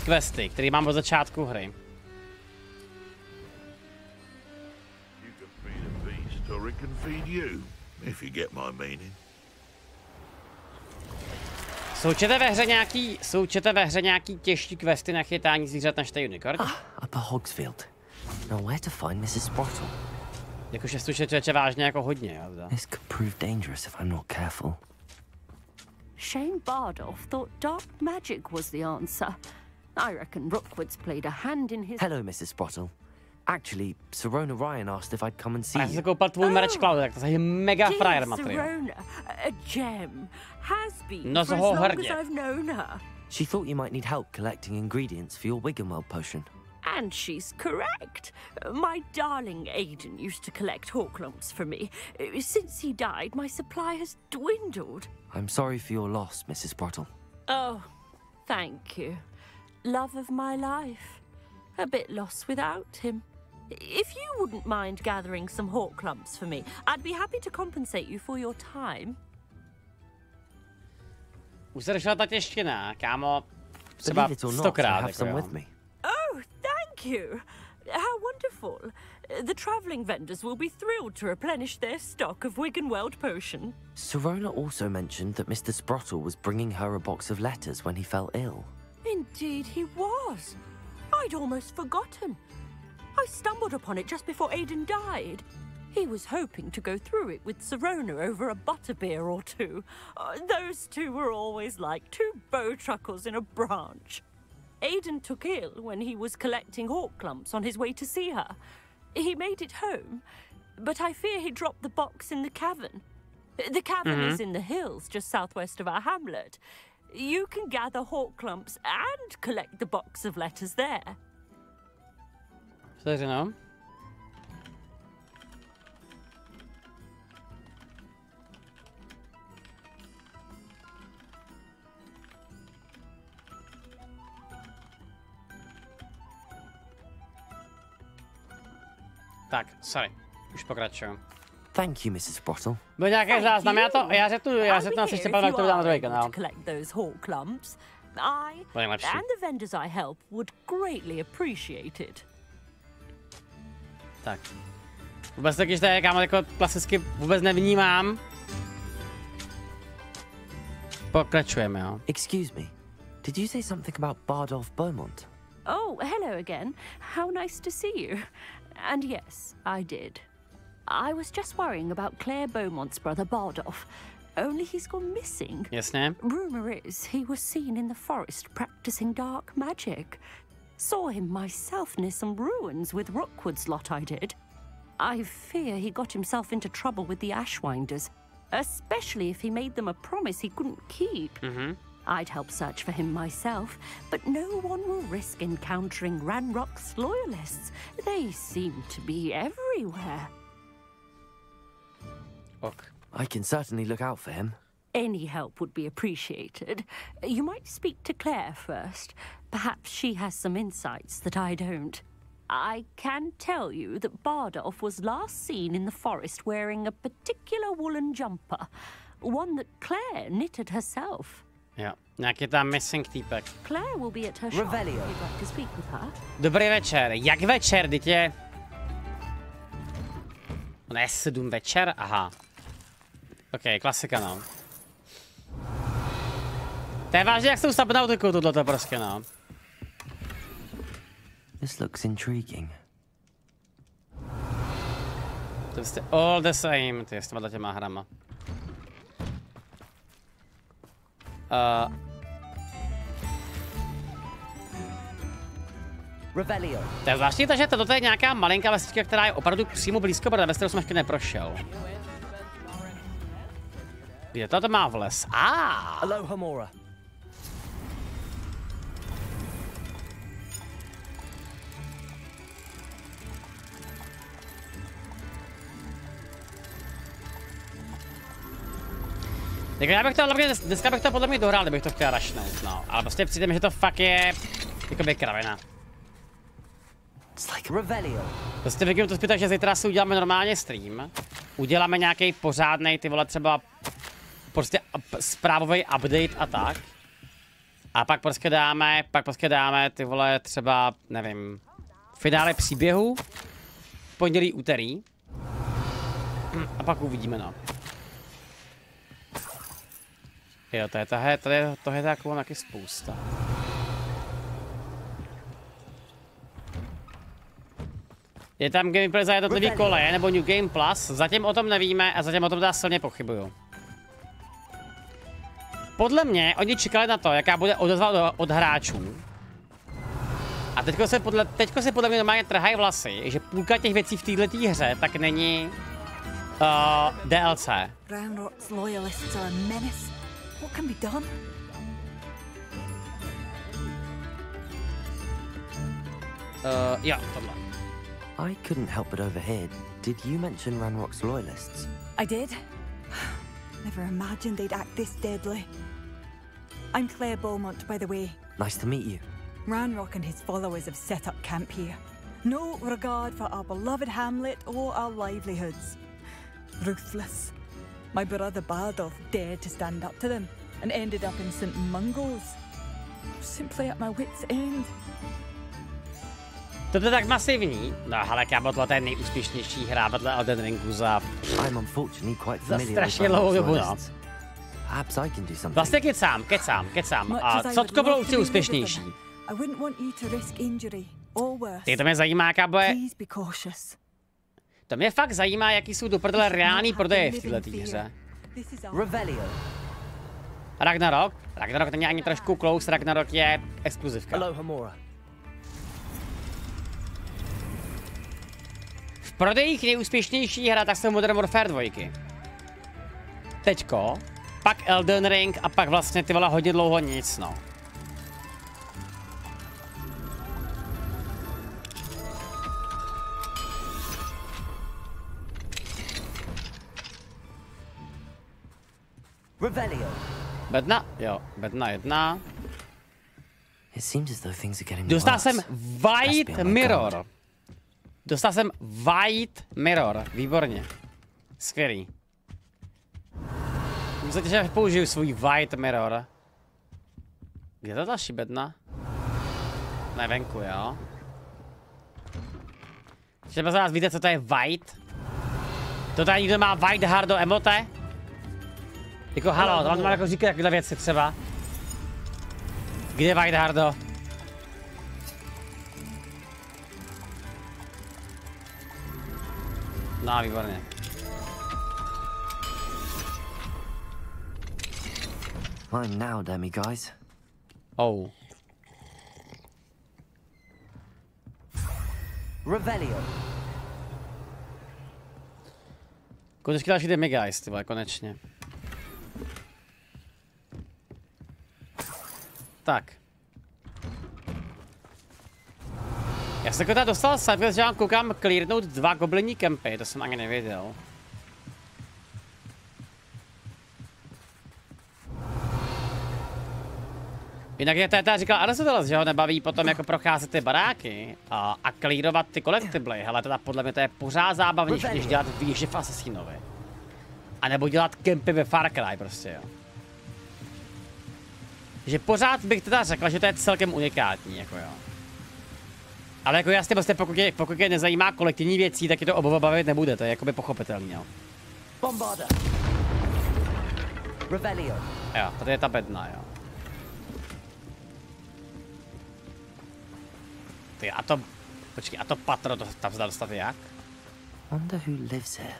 questy, které mám od začátku hry. Součete ve hře nějaký těžší questy na chytání zvířat než té unicorn? Upper Hogsfield. Now where to find Mrs. Sprottle? Jakože slušeče vážně jako hodně, jo. This could prove dangerous if I'm not careful. Shane Bardolph thought dark magic was the answer. I reckon Rookwood's played a hand in his... Hello, Mrs. Sprottle. Actually, Sirona Ryan asked if I'd come and see you. Já jsem koupil tvůj merch cloud, tak to je mega frajer materiál. Sirona, a gem, has been No, for as long as I've known her. She thought you might need help collecting ingredients for your Wiggenweld potion. And she's correct. My darling Aiden used to collect hawk lumps for me. Since he died, my supply has dwindled. I'm sorry for your loss, Mrs. Sprottle. Oh, thank you. Love of my life. A bit lost without him. If you wouldn't mind gathering some hawk lumps for me, I'd be happy to compensate you for your time. Už se došla ta těština, kámo. Třeba 100krát, jako jo. Oh, thank you. How wonderful. The travelling vendors will be thrilled to replenish their stock of Wiggenweld potion. Sirona also mentioned that Mr. Sprottle was bringing her a box of letters when he fell ill. Indeed he was. I'd almost forgotten. I stumbled upon it just before Aiden died. He was hoping to go through it with Sirona over a butterbeer or two. Those two were always like two bowtruckles in a branch. Aiden took ill when he was collecting hawk clumps on his way to see her. He made it home, but I fear he dropped the box in the cavern. The cavern is in the hills just southwest of our hamlet. You can gather hawk clumps and collect the box of letters there. Vteřinou. Tak, sorry. Už pokračuju. Thank you, Mrs. Sprottle. Byl nějaký záznam, já řeknu asi ještě pár, jak to dám na druhý kanál. I and the vendors I help would greatly appreciate it. Tak. Vůbec taky, že kámo, jako klasicky vůbec nevnímám. Pokračujeme, jo. Excuse me. Did you say something about Bardolph Beaumont? Oh, hello again. How nice to see you. And yes, I did. I was just worrying about Claire Beaumont's brother Bardolph. Only he's gone missing. Jasně. Rumor is he was seen in the forest practicing dark magic. Saw him myself near some ruins with Rookwood's lot I did. I fear he got himself into trouble with the Ashwinders, especially if he made them a promise he couldn't keep. I'd help search for him myself, but no one will risk encountering Ranrock's loyalists. They seem to be everywhere. Ok. I can certainly look out for him. Any help would be appreciated. You might speak to Claire first. Perhaps she has some insights that I don't. I can tell you that Bardolph was last seen in the forest wearing a particular woolen jumper. One that Claire knitted herself. Jo, nějaký tam missing týpek. Claire will be at her shop. You'd like to speak with her. Dobrý večer. Jak večer, dítě? Ne, 7 večer? Aha. Ok, klasika, no. To je vážně jak s tou subnautikou tohleto prostě, no. This looks intriguing. To je prostě all the same, ty, s těma hrama. Revelio. To je zvláštní to, že toto je nějaká malinká vesnička, která je opravdu přímo blízko, protože ve kterou jsem ještě neprošel. Kde to má vles? Aloha Mora. Jako já bych to hlavně, dneska bych to podle mě dohrál, kdybych to chtěl rašnout, no. Ale prostě přijde mi, že to fakt je jakoby kravina. Prostě vykynu to zpět, že zítra si uděláme normálně stream. Uděláme nějaký pořádnej, ty vole, třeba prostě zprávový update a tak. A pak prostě dáme, ty vole, třeba, nevím, finále příběhu. Pondělí, úterý. A pak uvidíme, no. Jo, to je takovou taky spousta. Je tam gameplay za jednotlivý koleje nebo New Game Plus? Zatím o tom nevíme a zatím o tom teda silně pochybuju. Podle mě oni čekali na to, jaká bude odezva od hráčů. A teďko se podle mě normálně trhají vlasy, že půlka těch věcí v této hře tak není DLC. Ranrock's loyalists are a menace. What can be done? Jo, tohle. I couldn't help but overhear. Did you mention Ranrock's loyalists? I did. Never imagined they'd act this deadly. I'm Claire Beaumont, by the way. Nice to meet you. Ranrock and his followers have set up camp here. No regard for our beloved hamlet or our livelihoods. Ruthless. My brother Bardolph dared to stand up to them and ended up in St. Mungo's. Simply at my wit's end. To je tak masivní. No, ale kámo, tohle je nejúspěšnější hra vedle Elden Ringu za strašně dlouhou dobu, no. Vlastně kecám. A co to bylo určitě úspěšnější? Ty, to mě zajímá, kámo, to mě fakt zajímá, jaký jsou do prdele reální prodeje v této hře. Ragnarok není ani trošku close, Ragnarok je exkluzivka. V prodejích nejúspěšnější hra tak jsou Modern Warfare 2. Teďko, pak Elden Ring a pak vlastně ty vole hodně dlouho nic, no. Bedna 1. Dostal jsem White Mirror. Výborně. Skvělý. Myslím, že použiju svůj White Mirror. Kde je to další bedna? Ne, venku, jo. Třeba z vás víte, co to je White? To tady někdo má White Hardo emote? Jako halo, vám to má jako říkat takové věci třeba. Kde je White Hardo? No, výborně. I'm now, demi guys. Oh. Revelio. Konečně další demi guys, ty vole, konečně. tak. Já jsem teda dostal sidequest, že vám koukám clearnout 2 goblinní kempy, to jsem ani nevěděl. Jinak je teda říkal Aristoteles, že ho nebaví potom jako procházet ty baráky a clearovat ty kolektibly. Hele, teda podle mě to je pořád zábavnější, než dělat výži v Assassinovi. A nebo dělat kempy ve Far Cry prostě, jo. Že pořád bych teda řekl, že to je celkem unikátní, jako jo. Ale jako jasně prostě pokud je nezajímá kolektivní věcí, tak je to oba bavit nebude, to je jakoby pochopitelný, jo. Bombarda. Revelio. Jo, tady je ta bedna, jo. Ty, a to, počkej, a to patro, to tam zdá dostat jak? Wonder who lives here.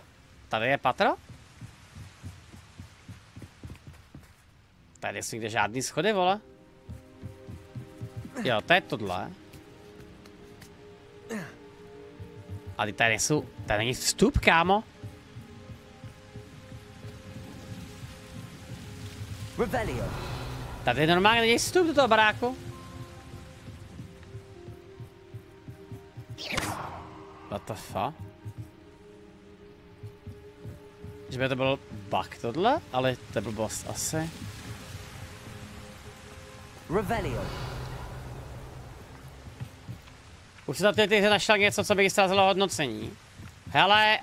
Tady je patro? Tady jsou někde žádný schody, vole. Jo, to je tohle. Ale tady jsou, tady není vstup, kámo. Revelio. Tady normálně není vstup do toho baráku. What the fuck? Že by to byl bug tohle, ale to byl boss asi. Revelio. Už se za ty našel něco, co by ztrácelo hodnocení. Hele,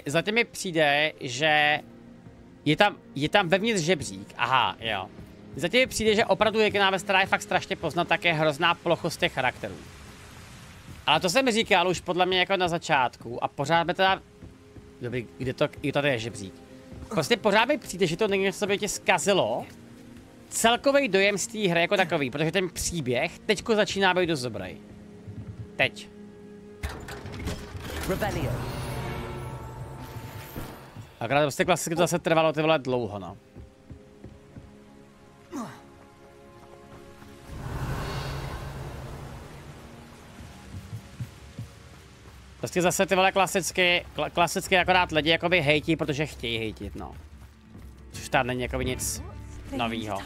zatím mi přijde, že je tam vevnitř žebřík. Aha, jo. Zatím mi přijde, že opravdu jediná věc, která je fakt strašně poznat, tak je hrozná plochost těch charakterů. Ale to jsem říkal už podle mě jako na začátku a pořád by teda... Dobrý, kde tady je žebřík. Prostě pořád mi přijde, že to není něco, co by tě zkazilo celkový dojem z té hry jako takový, protože ten příběh teďko začíná být dost dobrý. Teď. Revelio. Akorát prostě klasicky to zase trvalo ty vole dlouho, no. Prostě zase ty vole klasicky akorát lidi jakoby hejtí, protože chtějí hejtit, no. Což tam není jakoby nic novýho.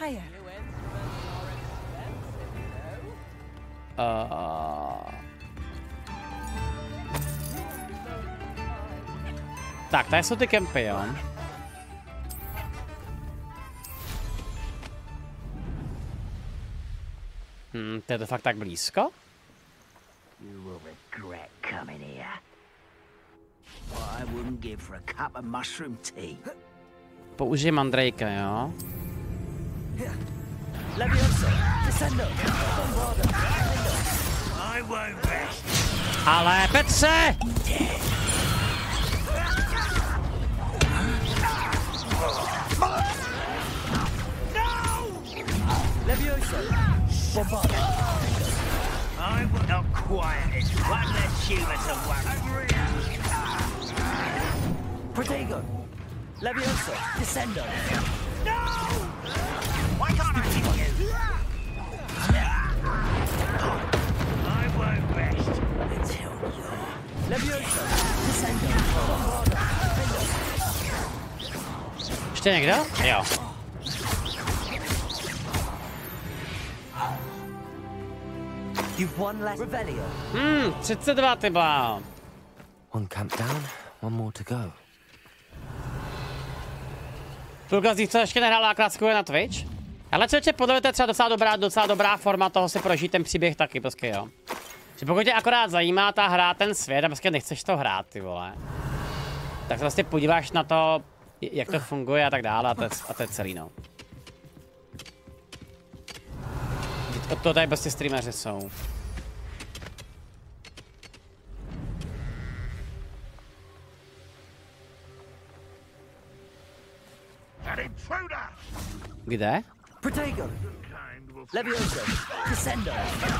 Tak, tady jsou ty kempy, jo. To je to fakt tak blízko? You will regret coming here. What I wouldn't give for a cup of mushroom tea. Použij mandrejka, jo. Ale Petře! I will not quiet it. One less human to worry. Protego. Levioso. Descendo. No! Why can't I hit you? I won't rest until you're... Levioso. Descendo. Ještě někdo? Jo. You've won less. Revelio. 32 ty blá. One camp down, one more to go. Půlka z nich, co ještě nehrála kláskuje na Twitch. Ale člověče, podle mě to je třeba docela dobrá forma toho si prožít ten příběh taky, prostě jo. Že pokud tě akorát zajímá ta hra, ten svět a prostě nechceš to hrát, ty vole. Tak se vlastně podíváš na to, jak to funguje a tak dále a to je celý, no. Od toho tady prostě streameři jsou. Kde? Protego. Levioso. Descendo.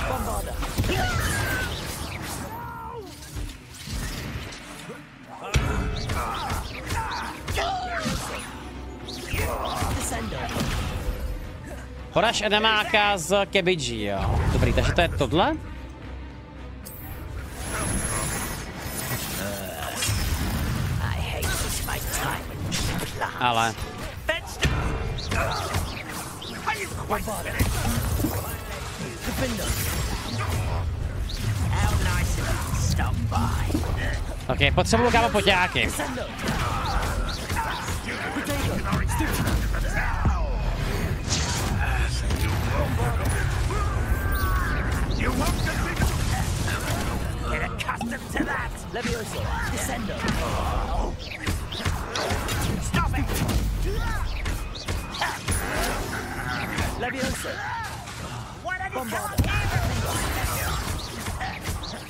Bombarda. Descendo. Horaš edemáka z Chybějící, jo. Dobrý, takže to je tohle? Ale... Ok, potřebuju kámo poťáky. Levioso. Bombarda.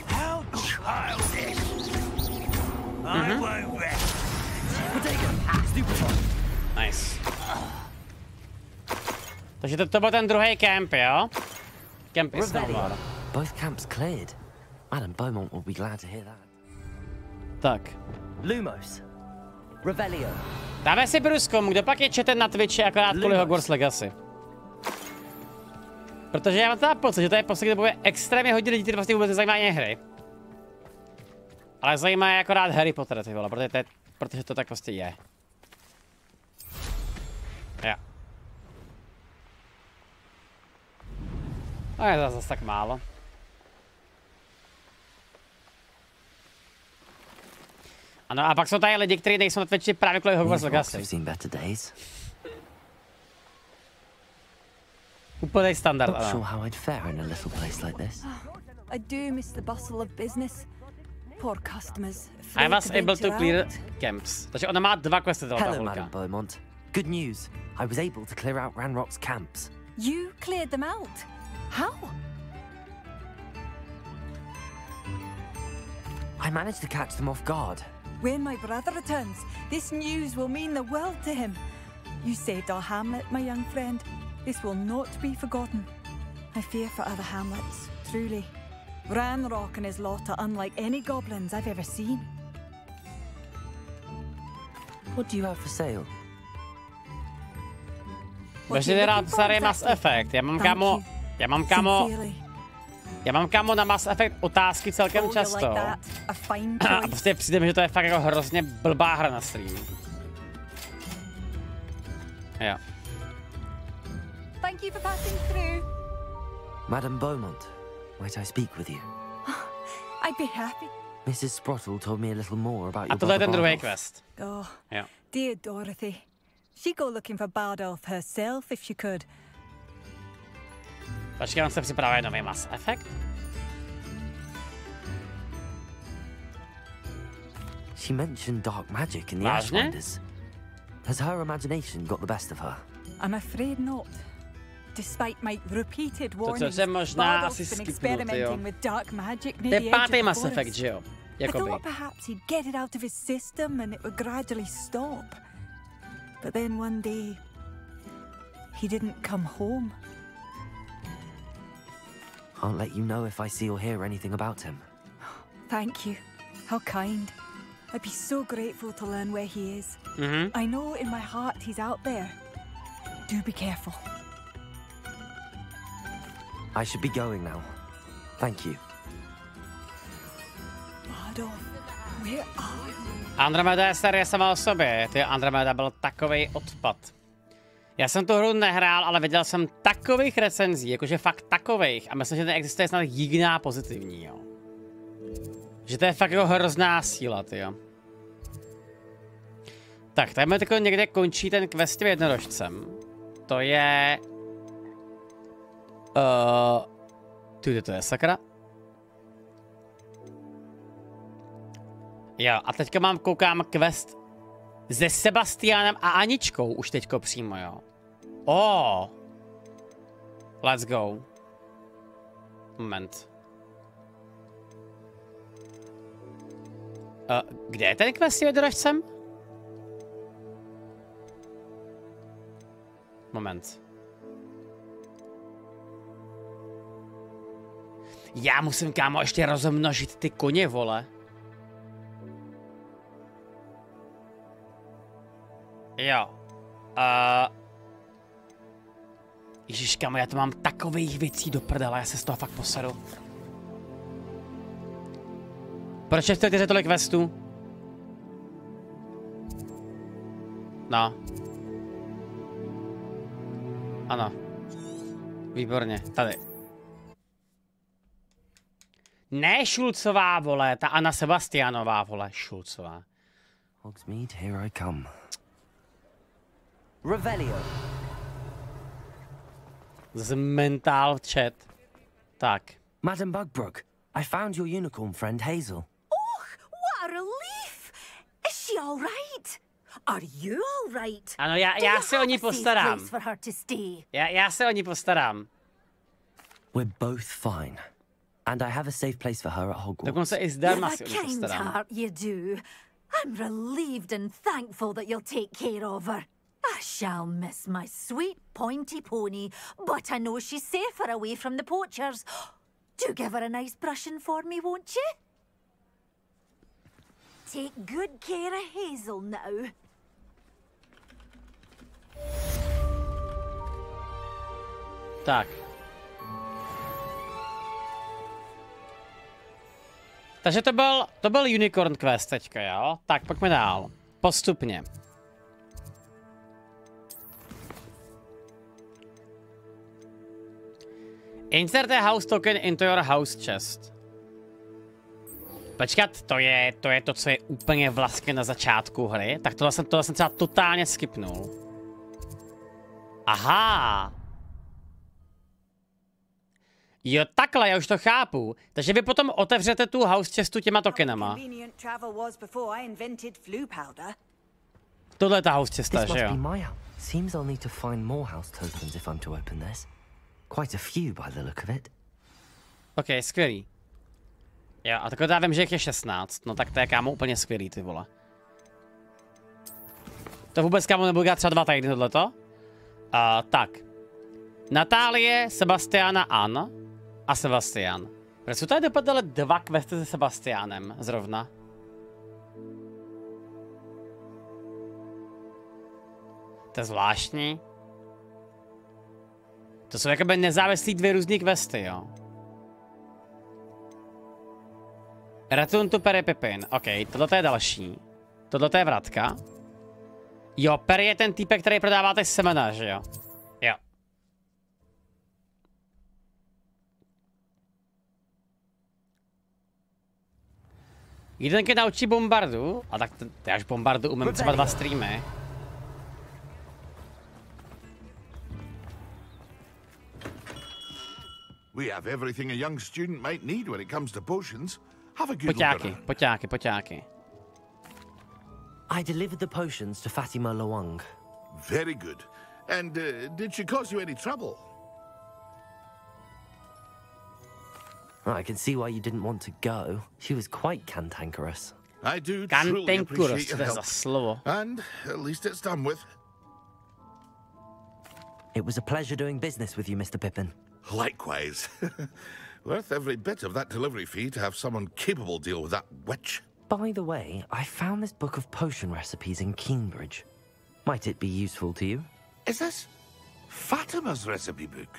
How childish. I won't rest. Nice. Takže to byl ten druhý camp, jo? Camp is over. Both camps cleared. Madam Beaumont will be glad to hear that. Tak. Lumos. Revelio. Dáme si průzkum, kdo pak je četen na Twitchi akorát kvůli Hogwarts Legacy. Protože já mám teda pocit, že to je poslední době extrémně hodně lidí, kteří vlastně vůbec nezajímají hry. Ale zajímá je akorát Harry Potter, ty vole, protože to tak prostě je. Jo. No je to zase tak málo. Ano, a pak jsou tady lidi, kteří nejsou na Twitchi právě kvůli Hogwarts Legacy. Úplný standard, ano. I do miss the bustle of business. Poor customers. I was able to clear camps. Takže ona má 2 questy, ta Hello, holka. Madam Beaumont. Good news. I was able to clear out Ranrock's camps. You cleared them out? How? I managed to catch them off guard. When my brother returns, this news will mean the world to him. You saved our hamlet, my young friend. This will not be forgotten. I fear for other hamlets, truly. Ranrock and his lot are unlike any goblins I've ever seen. What do you have for sale? Ještě rád série Mass Effect. Já mám kámo na Mass Effect otázky celkem často. A prostě přijde mi, že to je fakt jako hrozně blbá hra na stream. Jo. Thank you for passing through. Madam Beaumont, might I speak with you? I'd be happy. Mrs. Sprottle told me a little more about your A tohle je ten brother druhý Bardolph. quest. Oh, Jo. dear Dorothy. She'd go looking for Bardolph herself if she could. Počkej, on se připravuje nový Mass Effect? She mentioned dark magic in the Vážně? Ashwinders. Has her imagination got the best of her? I'm afraid not. Despite my repeated warnings, se možná Bardolph's asi been skipnul, experimenting tyjo. with dark magic To near je the edge of pátý the Mass forest. Effect, že jo? I Jakoby. thought perhaps he'd get it out of his system and it would gradually stop. But then one day, he didn't come home. I'll let you know if I see or hear anything about him. Thank you. How kind. I'd be so grateful to learn where he is. I know in my heart he's out there. Do be careful. I should be going now. Thank you. Bardolph, where are you? Andromeda je série sama o sobě. Ty Andromeda byl takovej odpad. Já jsem tu hru nehrál, ale viděl jsem takových recenzí, jakože fakt takových. A myslím, že neexistuje snad jediná pozitivní, jo. Že to je fakt jako hrozná síla, tyjo. Tak, tady mi takový někde končí ten quest s jednorožcem. To je... to je sakra. Jo, a teďka koukám quest se Sebastianem a Aničkou už teďko přímo, jo. Let's go. Moment. Kde je ten quest s jednorožcem? Moment. Já musím, kámo, ještě rozmnožit ty koně, vole. Jo. Ježiš, kámo, já to mám takových věcí do prdele, já se z toho fakt poseru. Proč chcete tolik questů? No. Ano. Výborně, tady. Ne Šulcová, vole, ta Anna Sebastianová, vole, Šulcová. Hogsmeade, here I come. Revelio. Z mental chat. Tak. Madam Bugbrook, I found your unicorn friend Hazel. Oh, what a relief! Is she all right? Are you all right? Ano, já se o ní postarám. Já se o ní postarám. We're both fine. And I have a safe place for her at Hogwarts. Dokonce i zdarma si o ní kind postarám. heart you do. I'm relieved and thankful that you'll take care of her. I shall miss my sweet pointy pony, but I know she's safer away from the poachers. Do give her a nice brushing for me, won't you? Take good care of Hazel now. Tak. Takže to byl Unicorn Quest teďka, jo? Tak, pojďme dál. Postupně. Insert a house token into your house chest. Počkat, to je to, co je úplně vlastně na začátku hry. Tak tohle jsem třeba totálně skipnul. Aha. Jo, takhle, já už to chápu. Takže vy potom otevřete tu house chestu těma tokenama. Tohle je ta house chesta, že jo? Seems I'll need to find more house tokens if I'm to open this. Quite a few by the look of it. OK, skvělý. Jo, a takhle já vím, že jich je 16. No tak to je, kámo, úplně skvělý, ty vole. To vůbec, kámo, nebudu dělat třeba 2 týdny tohleto. Tak. Natálie, Sebastiana, Ann a Sebastian. Proč jsou tady dopadly 2 questy se Sebastianem zrovna? To je zvláštní. To jsou jakoby nezávislý 2 různý questy, jo. Return to Perry Pippin. OK, tohle je další. Tohle je vratka. Jo, Perry je ten týpek, který prodává ty semena, že jo? Jo. Jídenky naučí bombardu. A tak já už bombardu umím třeba 2 streamy. We have everything a young student might need when it comes to potions. Have a good look around. Poťáky. I delivered the potions to Fatima Lawang. Very good. And did she cause you any trouble? I can see why you didn't want to go. She was quite cantankerous. I do truly appreciate your help. Slovo. And at least it's done with. It was a pleasure doing business with you, Mr. Pippin. Likewise. Worth every bit of that delivery fee to have someone capable deal with that witch. By the way, I found this book of potion recipes in Cambridge. Might it be useful to you? Is this Fatima's recipe book?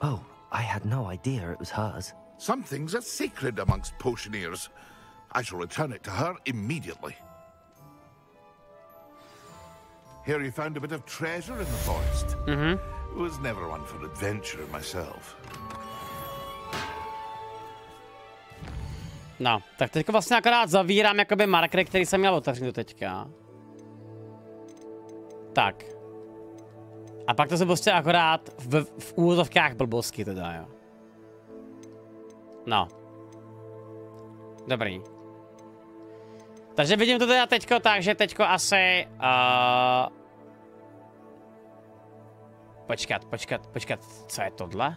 Oh, I had no idea it was hers. Some things are sacred amongst potioneers. I shall return it to her immediately. Here you found a bit of treasure in the forest. Was never one for adventure myself. No, tak teďka vlastně akorát zavírám jakoby markery, který jsem měl otevřít do teďka. Tak. A pak to se prostě akorát v úvodovkách blbosky teda, jo. No. Dobrý. Takže vidím to teda teďko tak, že teďko asi... Počkat, co je tohle?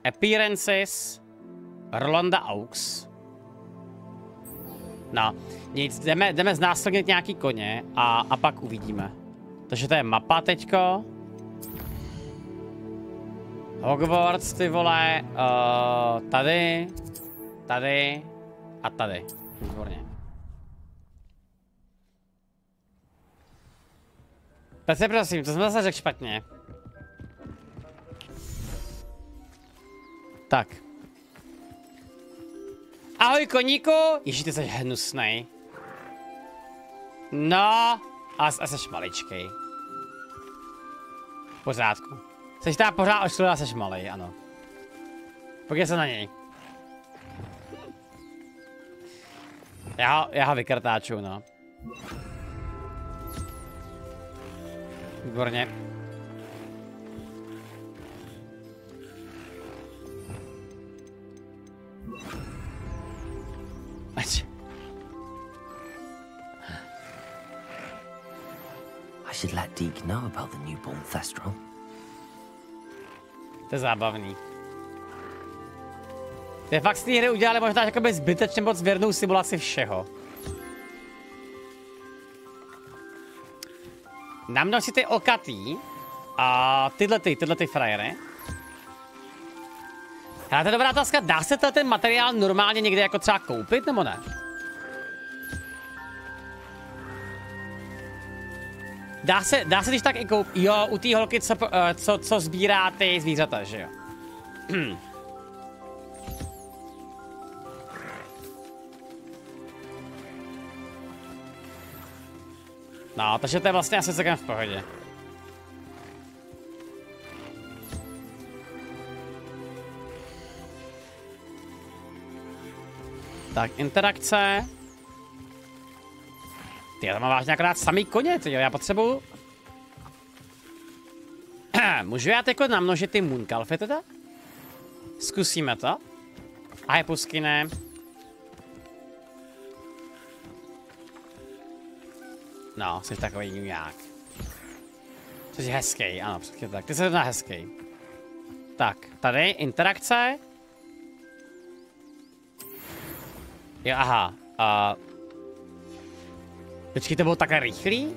Appearances Rolanda Aux. No, nic, jdeme znásilnit nějaký koně a pak uvidíme. Takže to je mapa teďko. Hogwarts, ty vole, tady a tady. Výborně. Tak se prosím, to jsem zase řekl špatně. Tak. Ahoj koníku! Ježi, ty jsi hnusnej. No, a jsi maličkej. V pořádku. Jsi teda pořád ošklivá, seš malej, ano. Pojď se na něj. Já ho vykrtáču, no. Výborně. Ať. I should let Deke know about the newborn Thestral. To je zábavný. To je fakt z té hry udělali možná jakoby zbytečně moc věrnou simulaci všeho. Namnož si ty okatý a tyhle frajery. Hele, to je dobrá otázka, dá se ten materiál normálně někde jako třeba koupit, nebo ne? Dá se když tak i koupit, jo, u té holky, co sbírá ty zvířata, že jo? No, takže to je vlastně asi celkem v pohodě. Tak, interakce. Ty, já tam mám vážně akorát samý koně, ty, já potřebuju... Můžu já teď namnožit ty moonkalfy teda? Zkusíme to. A je pusky ne. No, jsi takovýňuňák. Jsi hezký, ano, přesně tak. Ty jsi teda hezký. Tak, tady interakce. Jo, aha. Počkej, to bylo takhle rychlý?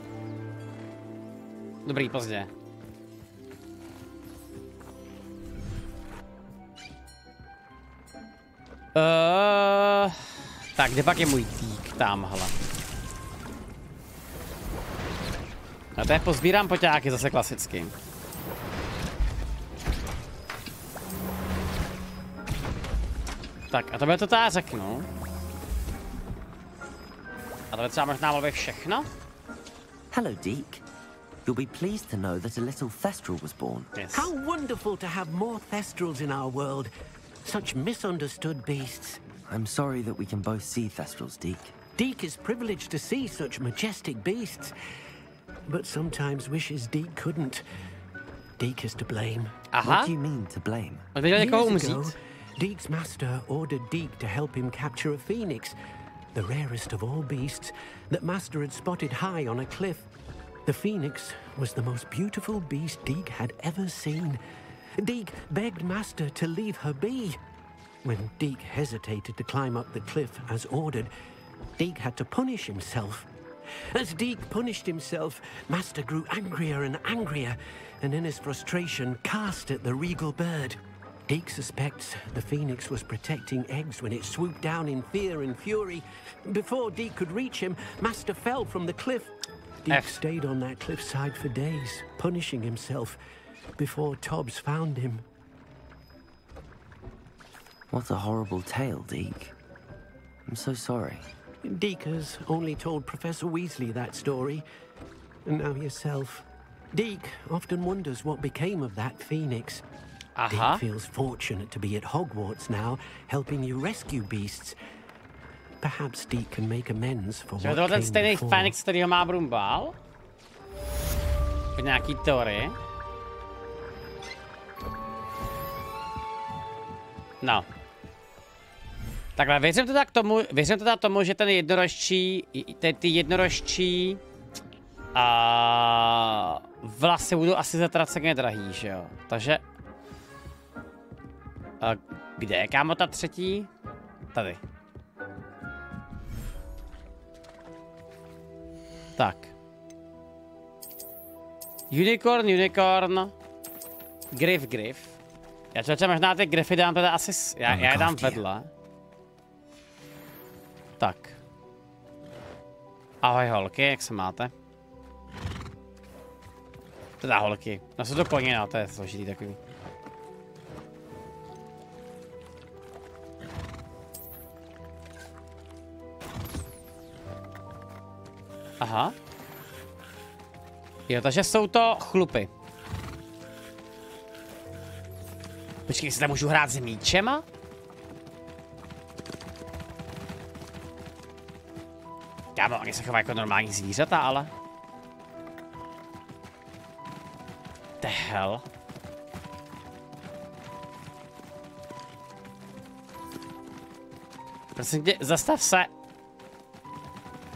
Dobrý, pozdě. Tak, kde pak je můj tík? Tamhle. A to je pozbírám poťáky zase klasicky. Tak, a to by to teda řeknu. A to by třeba možná bylo všechno? Hello, Deke. You'll be pleased to know that a little Thestral was born. Yes. How wonderful to have more Thestrals in our world. Such misunderstood beasts. I'm sorry that we can both see Thestrals, Deke. Deke is privileged to see such majestic beasts. But sometimes wishes Deke couldn't. Deke is to blame. What do you mean, to blame? Years ago, Deke's master ordered Deke to help him capture a phoenix, the rarest of all beasts that master had spotted high on a cliff. The phoenix was the most beautiful beast Deke had ever seen. Deke begged master to leave her be. When Deke hesitated to climb up the cliff as ordered, Deke had to punish himself. As Deke punished himself, master grew angrier and angrier, and in his frustration cast at the regal bird. Deke suspects the phoenix was protecting eggs when it swooped down in fear and fury. Before Deke could reach him, master fell from the cliff. Deke stayed on that cliffside for days, punishing himself, before Tobbs found him. What a horrible tale, Deke. I'm so sorry. Deke has only told Professor Weasley that story, and now yourself. Deke often wonders what became of that phoenix. Deke feels fortunate to be at Hogwarts now, helping you rescue beasts. Perhaps Deke can make amends for what came ten stejný before. Phoenix, kterýho má Brumbál? V nějaký teorii? No. Takhle, věřím teda tomu, že ten jednorožčí, ty jednorožčí vlasy budou asi zatraceně drahý, že jo? Takže... kde je, kámo, ta třetí? Tady. Tak. Unicorn. Griff. Já člověče možná ty griffy dám teda asi, já je dám vedle. Tak. Ahoj holky, jak se máte? Teda holky. No jsou to koně, no, to je složitý takový. Aha. Jo, takže jsou to chlupy. Počkej, jestli tam můžu hrát s míčema? Kámo, oni se chovají jako normální zvířata, ale... The hell? Prosím tě, zastav se.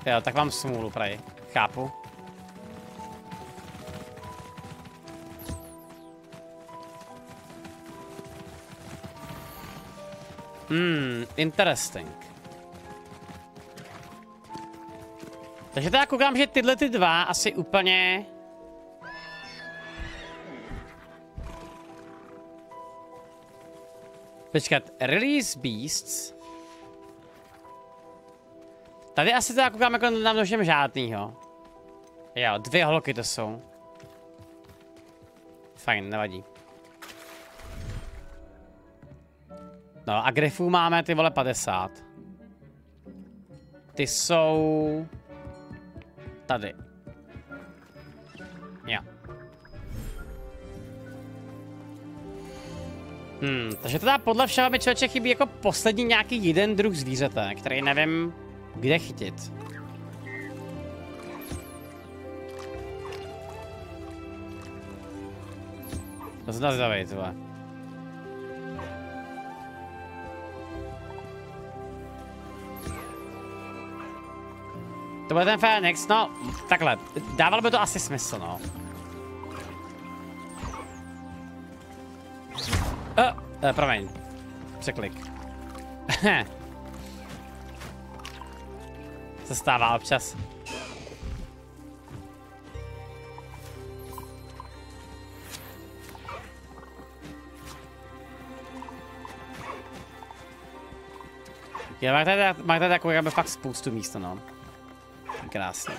Jo, tak mám smůlu, prej. Chápu. Interesting. Takže teda koukám, že tyhle ty dva asi úplně... Počkat, release beasts. Tady asi teda koukám jako na množem žádnýho. Jo, 2 holky to jsou. Fajn, nevadí. No a grifů máme ty vole 50. Ty jsou... Tady. Jo. Takže teda podle všeho mi člověče chybí jako poslední nějaký jeden druh zvířete, který nevím, kde chytit. To se dá zdavit, tohle. To bude ten Fénix, no, takhle, dávalo by to asi smysl, no. Promiň, překlik. Se stává občas. Já máte tady takový, aby fakt spoustu místa, no. Krásně.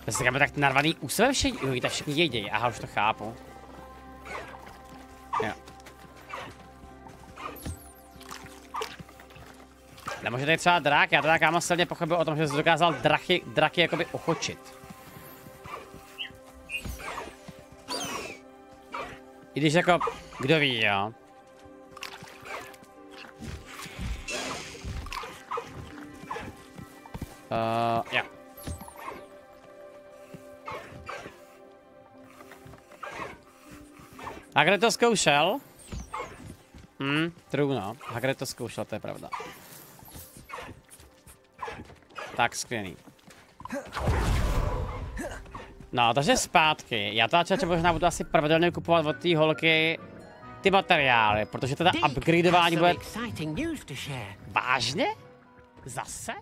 Zase tak narvaný úsvem všichni, jo, tak všichni jedějí, aha, už to chápu. Jo. Nemůže tady třeba drak, já teda kámo silně pochybil o tom, že jsi dokázal draky jakoby ochočit. I když jako, kdo ví, jo. Jo. Hagrid to zkoušel? True, no. Hagrid to zkoušel, to je pravda. Tak, skvělý. No, takže zpátky. Já teda člověče možná budu asi pravidelně kupovat od té holky ty materiály, protože teda upgradeování bude... Vážně? Zase?